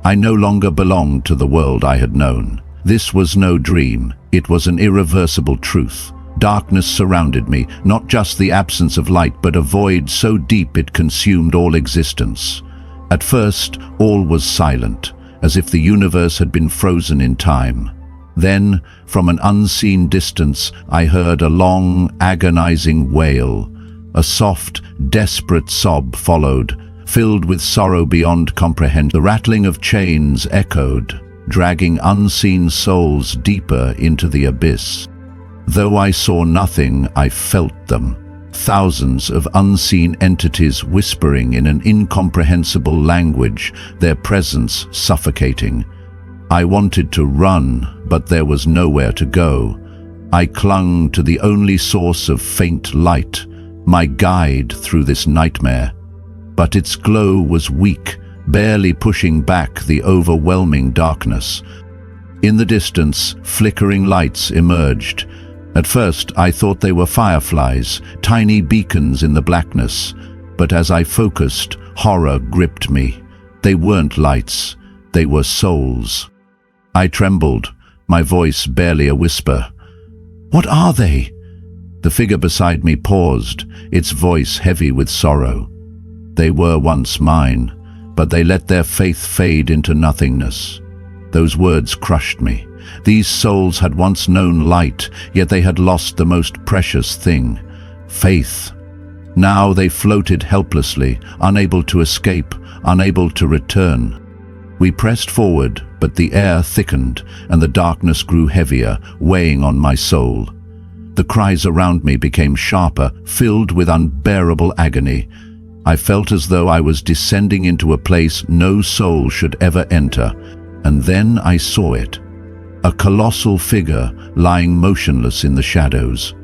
[SPEAKER 1] I no longer belonged to the world I had known. This was no dream, it was an irreversible truth. Darkness surrounded me, not just the absence of light, but a void so deep it consumed all existence. At first, all was silent, as if the universe had been frozen in time. Then, from an unseen distance, I heard a long, agonizing wail. A soft, desperate sob followed, filled with sorrow beyond comprehension. The rattling of chains echoed, dragging unseen souls deeper into the abyss. Though I saw nothing, I felt them. Thousands of unseen entities whispering in an incomprehensible language, their presence suffocating. I wanted to run, but there was nowhere to go. I clung to the only source of faint light, my guide through this nightmare. But its glow was weak, barely pushing back the overwhelming darkness. In the distance, flickering lights emerged. At first, I thought they were fireflies, tiny beacons in the blackness. But as I focused, horror gripped me. They weren't lights, they were souls. I trembled, my voice barely a whisper. "What are they?" The figure beside me paused, its voice heavy with sorrow. "They were once mine, but they let their faith fade into nothingness." Those words crushed me. These souls had once known light, yet they had lost the most precious thing, faith. Now they floated helplessly, unable to escape, unable to return. We pressed forward, but the air thickened, and the darkness grew heavier, weighing on my soul. The cries around me became sharper, filled with unbearable agony. I felt as though I was descending into a place no soul should ever enter, and then I saw it. A colossal figure lying motionless in the shadows.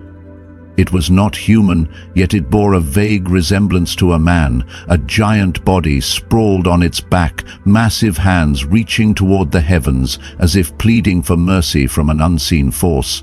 [SPEAKER 1] It was not human, yet it bore a vague resemblance to a man. A giant body sprawled on its back, massive hands reaching toward the heavens as if pleading for mercy from an unseen force.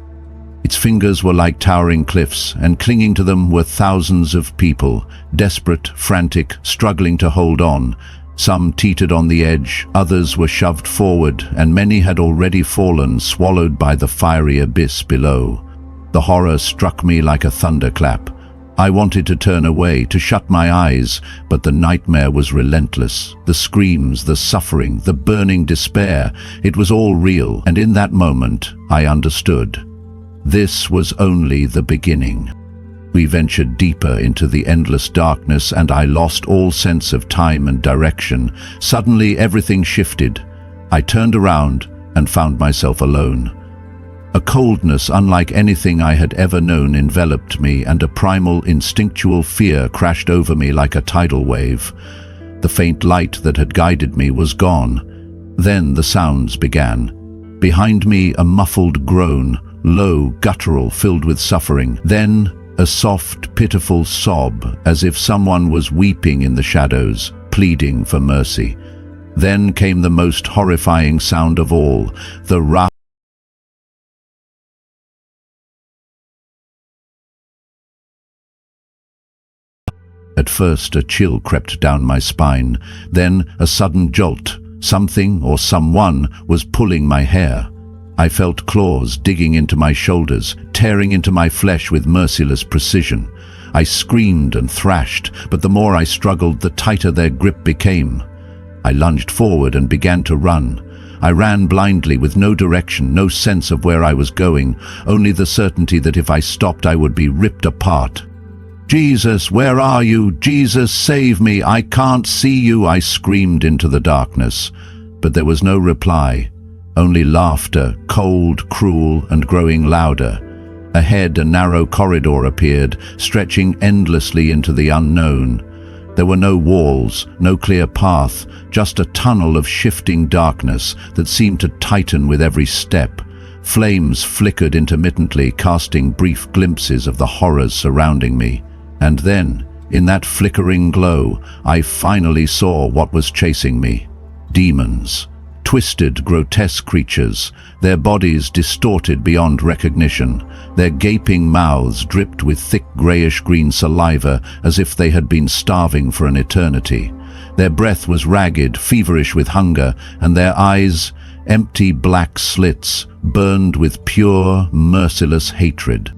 [SPEAKER 1] Its fingers were like towering cliffs, and clinging to them were thousands of people, desperate, frantic, struggling to hold on. Some teetered on the edge, others were shoved forward, and many had already fallen, swallowed by the fiery abyss below. The horror struck me like a thunderclap. I wanted to turn away, to shut my eyes, but the nightmare was relentless. The screams, the suffering, the burning despair, it was all real, and in that moment, I understood. This was only the beginning. We ventured deeper into the endless darkness, and I lost all sense of time and direction. Suddenly, everything shifted. I turned around and found myself alone. A coldness unlike anything I had ever known enveloped me, and a primal, instinctual fear crashed over me like a tidal wave. The faint light that had guided me was gone. Then the sounds began. Behind me, a muffled groan, low, guttural, filled with suffering. Then a soft, pitiful sob, as if someone was weeping in the shadows, pleading for mercy. Then came the most horrifying sound of all, the rough. At first, a chill crept down my spine, then a sudden jolt. Something or someone was pulling my hair. I felt claws digging into my shoulders, tearing into my flesh with merciless precision. I screamed and thrashed, but the more I struggled, the tighter their grip became. I lunged forward and began to run. I ran blindly with no direction, no sense of where I was going, only the certainty that if I stopped, I would be ripped apart. "Jesus, where are you? Jesus, save me! I can't see you!" I screamed into the darkness. But there was no reply. Only laughter, cold, cruel, and growing louder. Ahead, a narrow corridor appeared, stretching endlessly into the unknown. There were no walls, no clear path, just a tunnel of shifting darkness that seemed to tighten with every step. Flames flickered intermittently, casting brief glimpses of the horrors surrounding me. And then, in that flickering glow, I finally saw what was chasing me. Demons. Twisted, grotesque creatures, their bodies distorted beyond recognition. Their gaping mouths dripped with thick grayish-green saliva as if they had been starving for an eternity. Their breath was ragged, feverish with hunger, and their eyes, empty black slits, burned with pure, merciless hatred.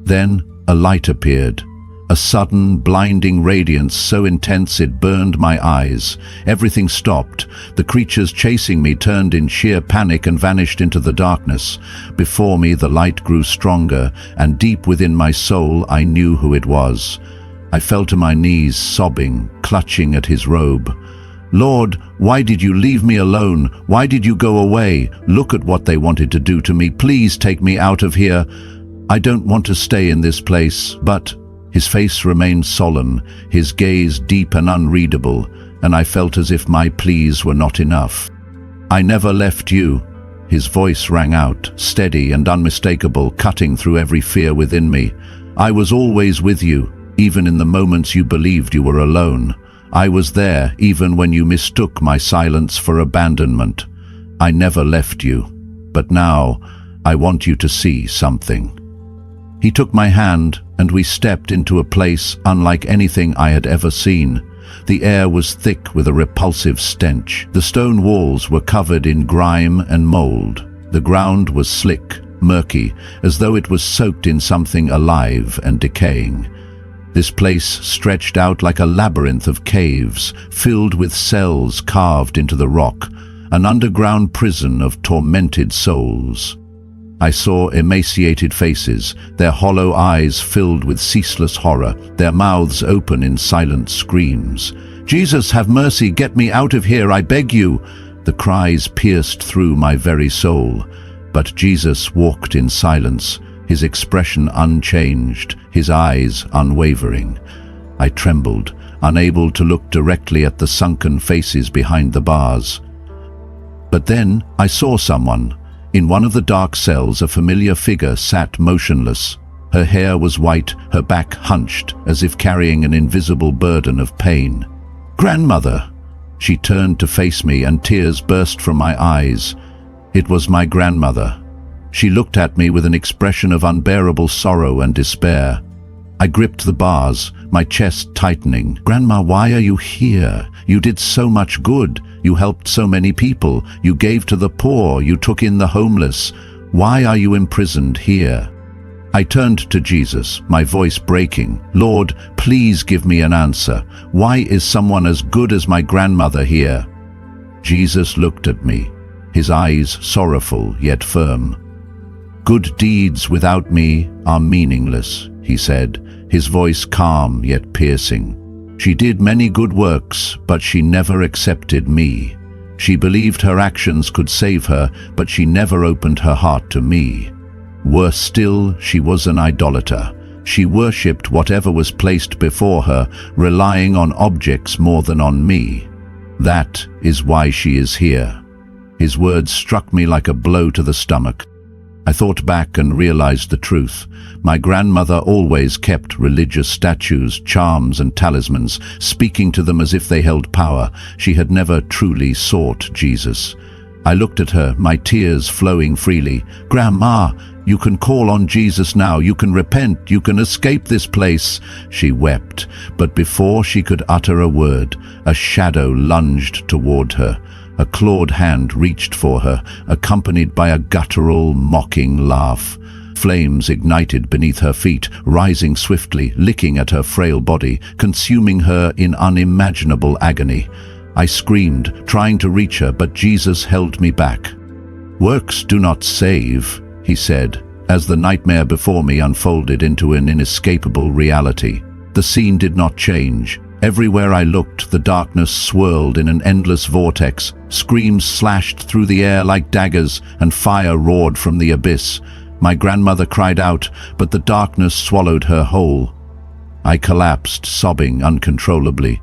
[SPEAKER 1] Then a light appeared. A sudden, blinding radiance so intense it burned my eyes. Everything stopped. The creatures chasing me turned in sheer panic and vanished into the darkness. Before me the light grew stronger, and deep within my soul I knew who it was. I fell to my knees, sobbing, clutching at his robe. "Lord, why did you leave me alone? Why did you go away? Look at what they wanted to do to me. Please take me out of here. I don't want to stay in this place." But his face remained solemn, his gaze deep and unreadable, and I felt as if my pleas were not enough. "I never left you." His voice rang out, steady and unmistakable, cutting through every fear within me. "I was always with you, even in the moments you believed you were alone. I was there even when you mistook my silence for abandonment. I never left you, but now I want you to see something." He took my hand, and we stepped into a place unlike anything I had ever seen. The air was thick with a repulsive stench. The stone walls were covered in grime and mold. The ground was slick, murky, as though it was soaked in something alive and decaying. This place stretched out like a labyrinth of caves, filled with cells carved into the rock, an underground prison of tormented souls. I saw emaciated faces, their hollow eyes filled with ceaseless horror, their mouths open in silent screams. "Jesus, have mercy, get me out of here, I beg you!" The cries pierced through my very soul. But Jesus walked in silence, his expression unchanged, his eyes unwavering. I trembled, unable to look directly at the sunken faces behind the bars. But then I saw someone. In one of the dark cells, a familiar figure sat motionless. Her hair was white, her back hunched, as if carrying an invisible burden of pain. "Grandmother!" She turned to face me, and tears burst from my eyes. It was my grandmother. She looked at me with an expression of unbearable sorrow and despair. I gripped the bars, my chest tightening. "Grandma, why are you here? You did so much good. You helped so many people. You gave to the poor. You took in the homeless. Why are you imprisoned here?" I turned to Jesus, my voice breaking. "Lord, please give me an answer. Why is someone as good as my grandmother here?" Jesus looked at me, his eyes sorrowful yet firm. "Good deeds without me are meaningless," he said, his voice calm yet piercing. "She did many good works, but she never accepted me. She believed her actions could save her, but she never opened her heart to me. Worse still, she was an idolater. She worshipped whatever was placed before her, relying on objects more than on me. That is why she is here." His words struck me like a blow to the stomach. I thought back and realized the truth. My grandmother always kept religious statues, charms and talismans, speaking to them as if they held power. She had never truly sought Jesus. I looked at her, my tears flowing freely. "Grandma, you can call on Jesus now. You can repent. You can escape this place." She wept, but before she could utter a word, a shadow lunged toward her. A clawed hand reached for her, accompanied by a guttural, mocking laugh. Flames ignited beneath her feet, rising swiftly, licking at her frail body, consuming her in unimaginable agony. I screamed, trying to reach her, but Jesus held me back. "Works do not save," he said, as the nightmare before me unfolded into an inescapable reality. The scene did not change. Everywhere I looked, the darkness swirled in an endless vortex. Screams slashed through the air like daggers, and fire roared from the abyss. My grandmother cried out, but the darkness swallowed her whole. I collapsed, sobbing uncontrollably.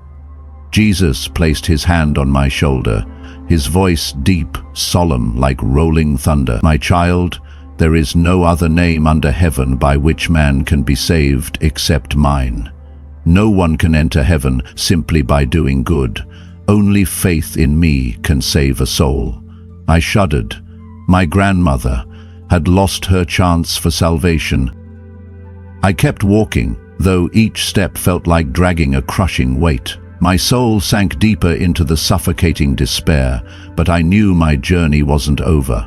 [SPEAKER 1] Jesus placed his hand on my shoulder. his voice deep, solemn, like rolling thunder. "My child, there is no other name under heaven by which man can be saved except mine. No one can enter heaven simply by doing good. Only faith in me can save a soul." I shuddered. My grandmother had lost her chance for salvation. I kept walking, though each step felt like dragging a crushing weight. My soul sank deeper into the suffocating despair, but I knew my journey wasn't over.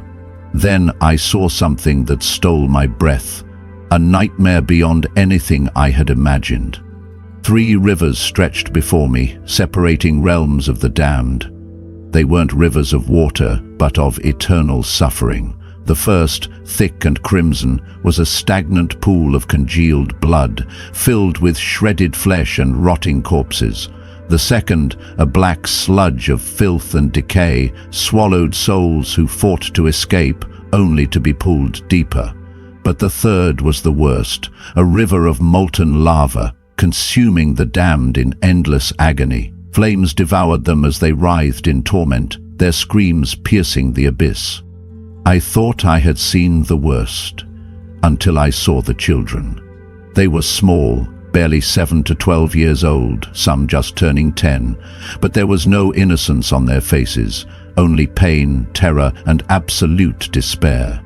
[SPEAKER 1] Then I saw something that stole my breath, a nightmare beyond anything I had imagined. 3 rivers stretched before me, separating realms of the damned. They weren't rivers of water, but of eternal suffering. The first, thick and crimson, was a stagnant pool of congealed blood, filled with shredded flesh and rotting corpses. The second, a black sludge of filth and decay, swallowed souls who fought to escape, only to be pulled deeper. But the third was the worst, a river of molten lava, consuming the damned in endless agony. Flames devoured them as they writhed in torment, their screams piercing the abyss. I thought I had seen the worst, until I saw the children. They were small, barely 7 to 12 years old, some just turning 10, but there was no innocence on their faces, only pain, terror, and absolute despair.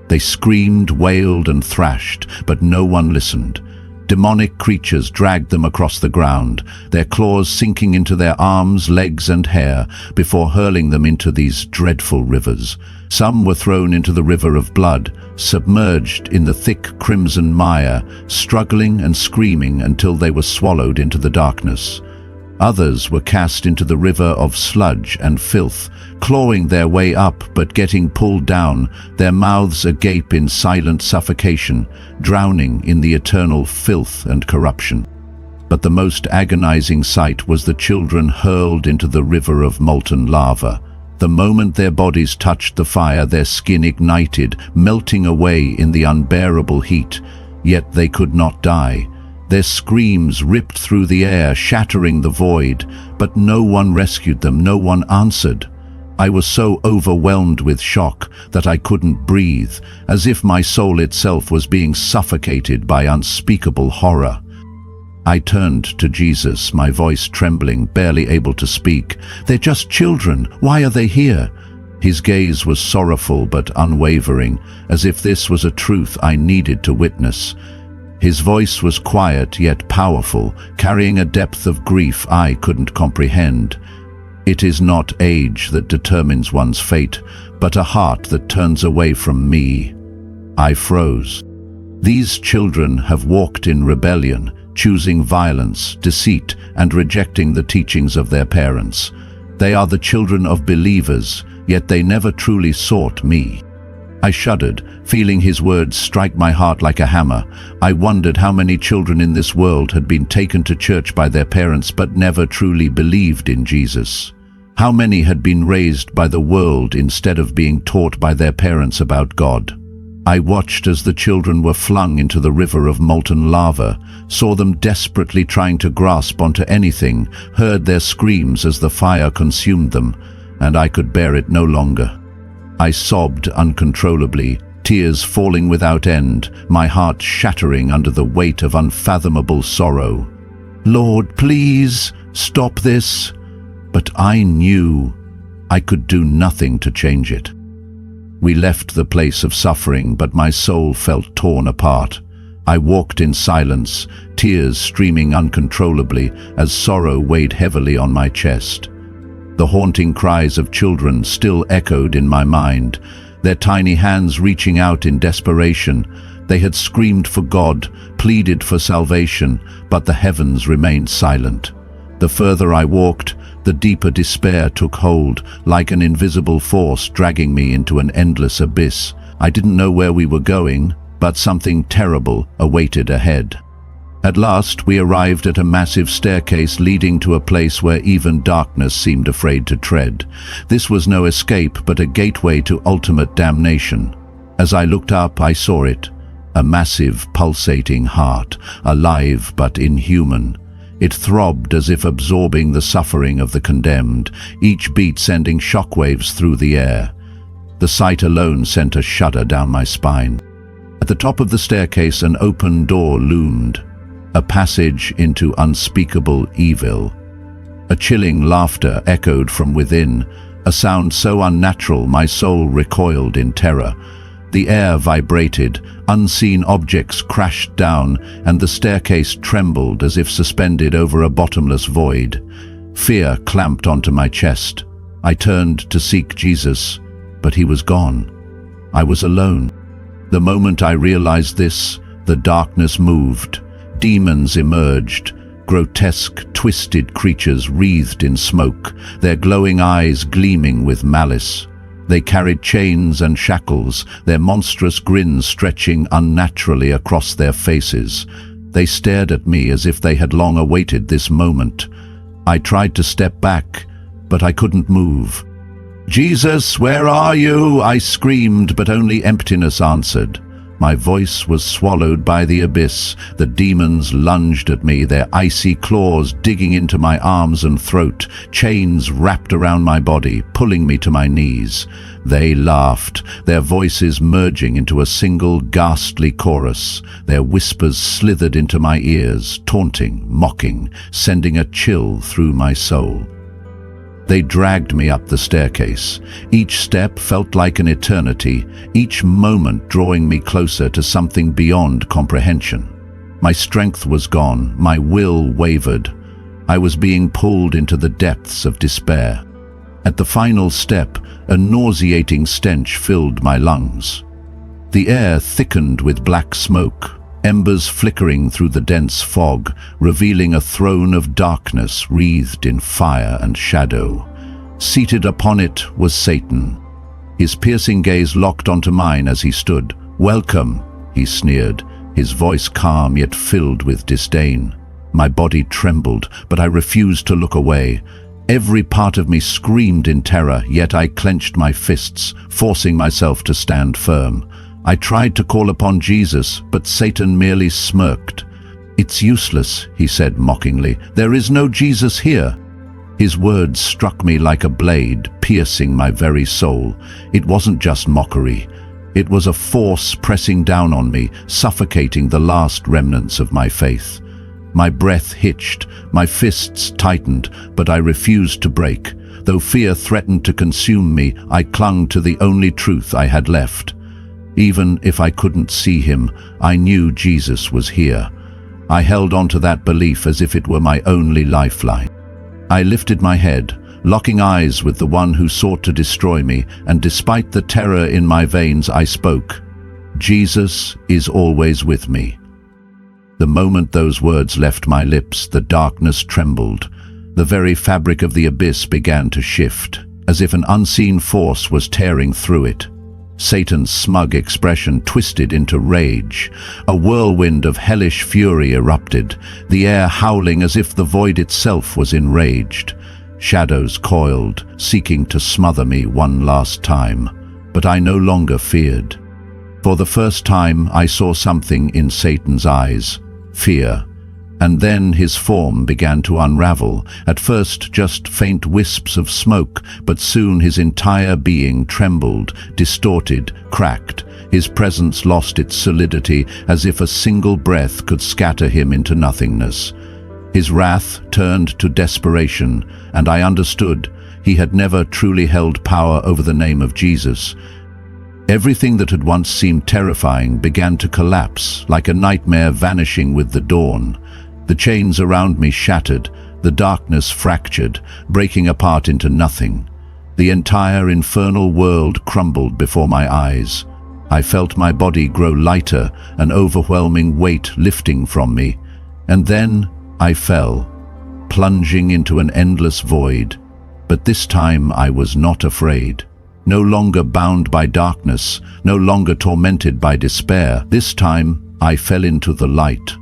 [SPEAKER 1] They screamed, wailed, and thrashed, but no one listened. Demonic creatures dragged them across the ground, their claws sinking into their arms, legs, and hair, before hurling them into these dreadful rivers. Some were thrown into the river of blood, submerged in the thick crimson mire, struggling and screaming until they were swallowed into the darkness. Others were cast into the river of sludge and filth, clawing their way up but getting pulled down, their mouths agape in silent suffocation, drowning in the eternal filth and corruption. But the most agonizing sight was the children hurled into the river of molten lava. The moment their bodies touched the fire, their skin ignited, melting away in the unbearable heat. Yet they could not die. Their screams ripped through the air, shattering the void, but no one rescued them, no one answered. I was so overwhelmed with shock that I couldn't breathe, as if my soul itself was being suffocated by unspeakable horror. I turned to Jesus, my voice trembling, barely able to speak. "They're just children. Why are they here?" His gaze was sorrowful but unwavering, as if this was a truth I needed to witness. His voice was quiet yet powerful, carrying a depth of grief I couldn't comprehend. "It is not age that determines one's fate, but a heart that turns away from me." I froze. These children have walked in rebellion, choosing violence, deceit, and rejecting the teachings of their parents. They are the children of believers, yet they never truly sought me. I shuddered, feeling his words strike my heart like a hammer. I wondered how many children in this world had been taken to church by their parents but never truly believed in Jesus. How many had been raised by the world instead of being taught by their parents about God? I watched as the children were flung into the river of molten lava, saw them desperately trying to grasp onto anything, heard their screams as the fire consumed them, and I could bear it no longer. I sobbed uncontrollably, tears falling without end, my heart shattering under the weight of unfathomable sorrow. "Lord, please, stop this." But I knew I could do nothing to change it. We left the place of suffering, but my soul felt torn apart. I walked in silence, tears streaming uncontrollably as sorrow weighed heavily on my chest. The haunting cries of children still echoed in my mind, their tiny hands reaching out in desperation. They had screamed for God, pleaded for salvation, but the heavens remained silent. The further I walked, the deeper despair took hold, like an invisible force dragging me into an endless abyss. I didn't know where we were going, but something terrible awaited ahead. At last, we arrived at a massive staircase leading to a place where even darkness seemed afraid to tread. This was no escape, but a gateway to ultimate damnation. As I looked up, I saw it, a massive, pulsating heart, alive but inhuman. It throbbed as if absorbing the suffering of the condemned, each beat sending shockwaves through the air. The sight alone sent a shudder down my spine. At the top of the staircase, an open door loomed, a passage into unspeakable evil. A chilling laughter echoed from within, a sound so unnatural my soul recoiled in terror. The air vibrated, unseen objects crashed down, and the staircase trembled as if suspended over a bottomless void. Fear clamped onto my chest. I turned to seek Jesus, but he was gone. I was alone. The moment I realized this, the darkness moved. Demons emerged, grotesque, twisted creatures wreathed in smoke, their glowing eyes gleaming with malice. They carried chains and shackles, their monstrous grins stretching unnaturally across their faces. They stared at me as if they had long awaited this moment. I tried to step back, but I couldn't move. "Jesus, where are you?" I screamed, but only emptiness answered. My voice was swallowed by the abyss. The demons lunged at me, their icy claws digging into my arms and throat, chains wrapped around my body, pulling me to my knees. They laughed, their voices merging into a single ghastly chorus. Their whispers slithered into my ears, taunting, mocking, sending a chill through my soul. They dragged me up the staircase. Each step felt like an eternity, each moment drawing me closer to something beyond comprehension. My strength was gone, my will wavered. I was being pulled into the depths of despair. At the final step, a nauseating stench filled my lungs. The air thickened with black smoke, embers flickering through the dense fog, revealing a throne of darkness wreathed in fire and shadow. Seated upon it was Satan. His piercing gaze locked onto mine as he stood. "Welcome," he sneered, his voice calm yet filled with disdain. My body trembled, but I refused to look away. Every part of me screamed in terror, yet I clenched my fists, forcing myself to stand firm. I tried to call upon Jesus, but Satan merely smirked. "It's useless," he said mockingly. "There is no Jesus here." His words struck me like a blade, piercing my very soul. It wasn't just mockery. It was a force pressing down on me, suffocating the last remnants of my faith. My breath hitched, my fists tightened, but I refused to break. Though fear threatened to consume me, I clung to the only truth I had left. Even if I couldn't see him, I knew Jesus was here. I held on to that belief as if it were my only lifeline. I lifted my head, locking eyes with the one who sought to destroy me, and despite the terror in my veins, I spoke. "Jesus is always with me." The moment those words left my lips, the darkness trembled. The very fabric of the abyss began to shift, as if an unseen force was tearing through it. Satan's smug expression twisted into rage. A whirlwind of hellish fury erupted, the air howling as if the void itself was enraged. Shadows coiled, seeking to smother me one last time. But I no longer feared. For the first time, I saw something in Satan's eyes: fear. And then his form began to unravel, at first just faint wisps of smoke, but soon his entire being trembled, distorted, cracked. His presence lost its solidity, as if a single breath could scatter him into nothingness. His wrath turned to desperation, and I understood he had never truly held power over the name of Jesus. Everything that had once seemed terrifying began to collapse, like a nightmare vanishing with the dawn. The chains around me shattered, the darkness fractured, breaking apart into nothing. The entire infernal world crumbled before my eyes. I felt my body grow lighter, an overwhelming weight lifting from me. And then I fell, plunging into an endless void. But this time I was not afraid. No longer bound by darkness, no longer tormented by despair. This time I fell into the light.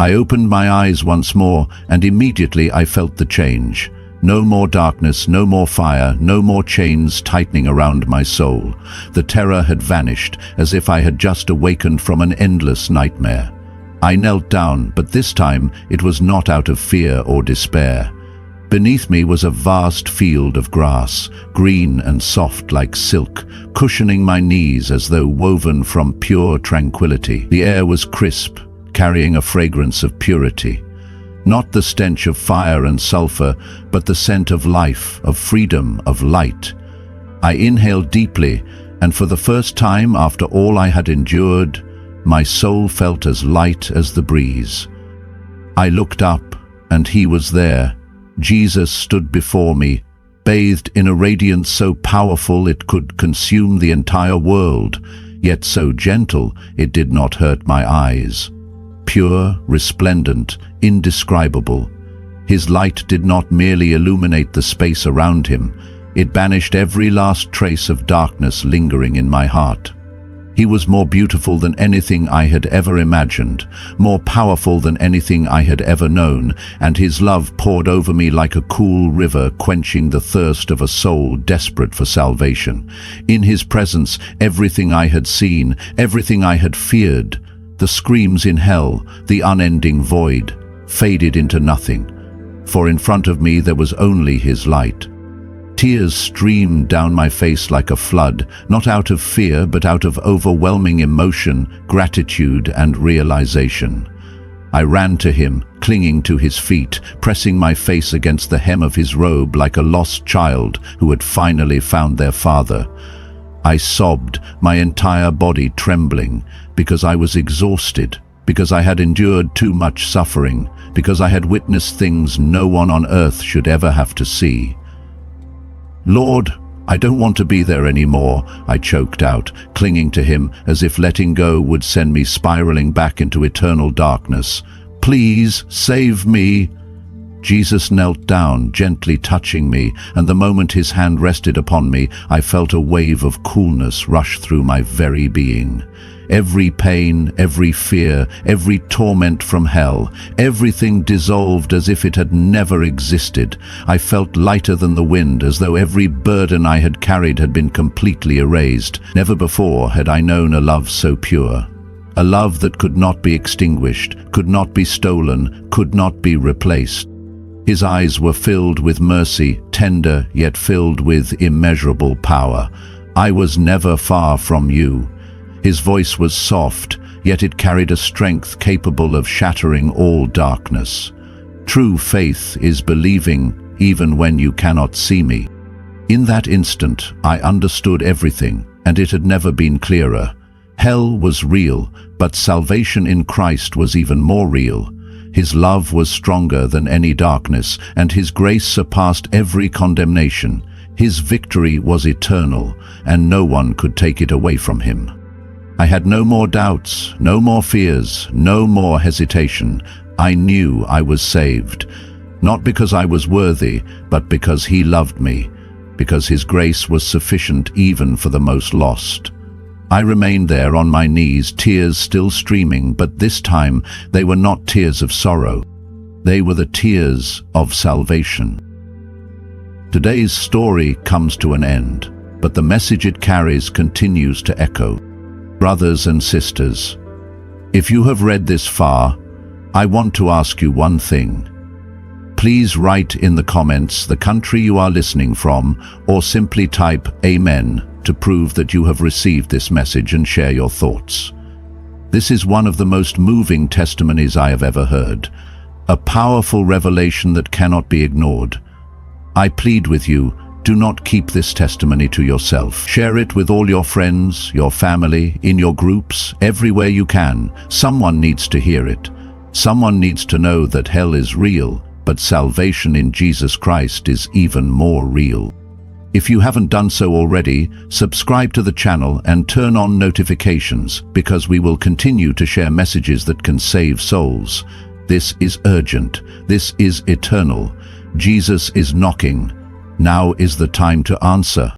[SPEAKER 1] I opened my eyes once more, and immediately I felt the change. No more darkness, no more fire, no more chains tightening around my soul. The terror had vanished, as if I had just awakened from an endless nightmare. I knelt down, but this time it was not out of fear or despair. Beneath me was a vast field of grass, green and soft like silk, cushioning my knees as though woven from pure tranquility. The air was crisp, carrying a fragrance of purity. Not the stench of fire and sulfur, but the scent of life, of freedom, of light. I inhaled deeply, and for the first time after all I had endured, my soul felt as light as the breeze. I looked up, and he was there. Jesus stood before me, bathed in a radiance so powerful it could consume the entire world, yet so gentle it did not hurt my eyes. Pure, resplendent, indescribable. His light did not merely illuminate the space around him, it banished every last trace of darkness lingering in my heart. He was more beautiful than anything I had ever imagined, more powerful than anything I had ever known, and his love poured over me like a cool river, quenching the thirst of a soul desperate for salvation. In his presence, everything I had seen, everything I had feared, the screams in hell, the unending void, faded into nothing. For in front of me there was only his light. Tears streamed down my face like a flood, not out of fear but out of overwhelming emotion, gratitude and realization. I ran to him, clinging to his feet, pressing my face against the hem of his robe like a lost child who had finally found their father. I sobbed, my entire body trembling, because I was exhausted, because I had endured too much suffering, because I had witnessed things no one on earth should ever have to see. "Lord, I don't want to be there anymore," I choked out, clinging to him as if letting go would send me spiraling back into eternal darkness. "Please, save me." Jesus knelt down, gently touching me, and the moment his hand rested upon me, I felt a wave of coolness rush through my very being. Every pain, every fear, every torment from hell, everything dissolved as if it had never existed. I felt lighter than the wind, as though every burden I had carried had been completely erased. Never before had I known a love so pure. A love that could not be extinguished, could not be stolen, could not be replaced. His eyes were filled with mercy, tender yet filled with immeasurable power. "I was never far from you." His voice was soft, yet it carried a strength capable of shattering all darkness. True faith is believing even when you cannot see me. In that instant, I understood everything, and it had never been clearer. Hell was real, but salvation in Christ was even more real. His love was stronger than any darkness, and his grace surpassed every condemnation. His victory was eternal, and no one could take it away from him. I had no more doubts, no more fears, no more hesitation. I knew I was saved, not because I was worthy, but because he loved me, because his grace was sufficient even for the most lost. I remained there on my knees, tears still streaming, but this time they were not tears of sorrow. They were the tears of salvation. Today's story comes to an end, but the message it carries continues to echo. Brothers and sisters, if you have read this far, I want to ask you one thing. Please write in the comments the country you are listening from, or simply type Amen to prove that you have received this message and share your thoughts. This is one of the most moving testimonies I have ever heard, a powerful revelation that cannot be ignored. I plead with you, do not keep this testimony to yourself. Share it with all your friends, your family, in your groups, everywhere you can. Someone needs to hear it. Someone needs to know that hell is real, but salvation in Jesus Christ is even more real. If you haven't done so already, subscribe to the channel and turn on notifications, because we will continue to share messages that can save souls. This is urgent. This is eternal. Jesus is knocking. Now is the time to answer.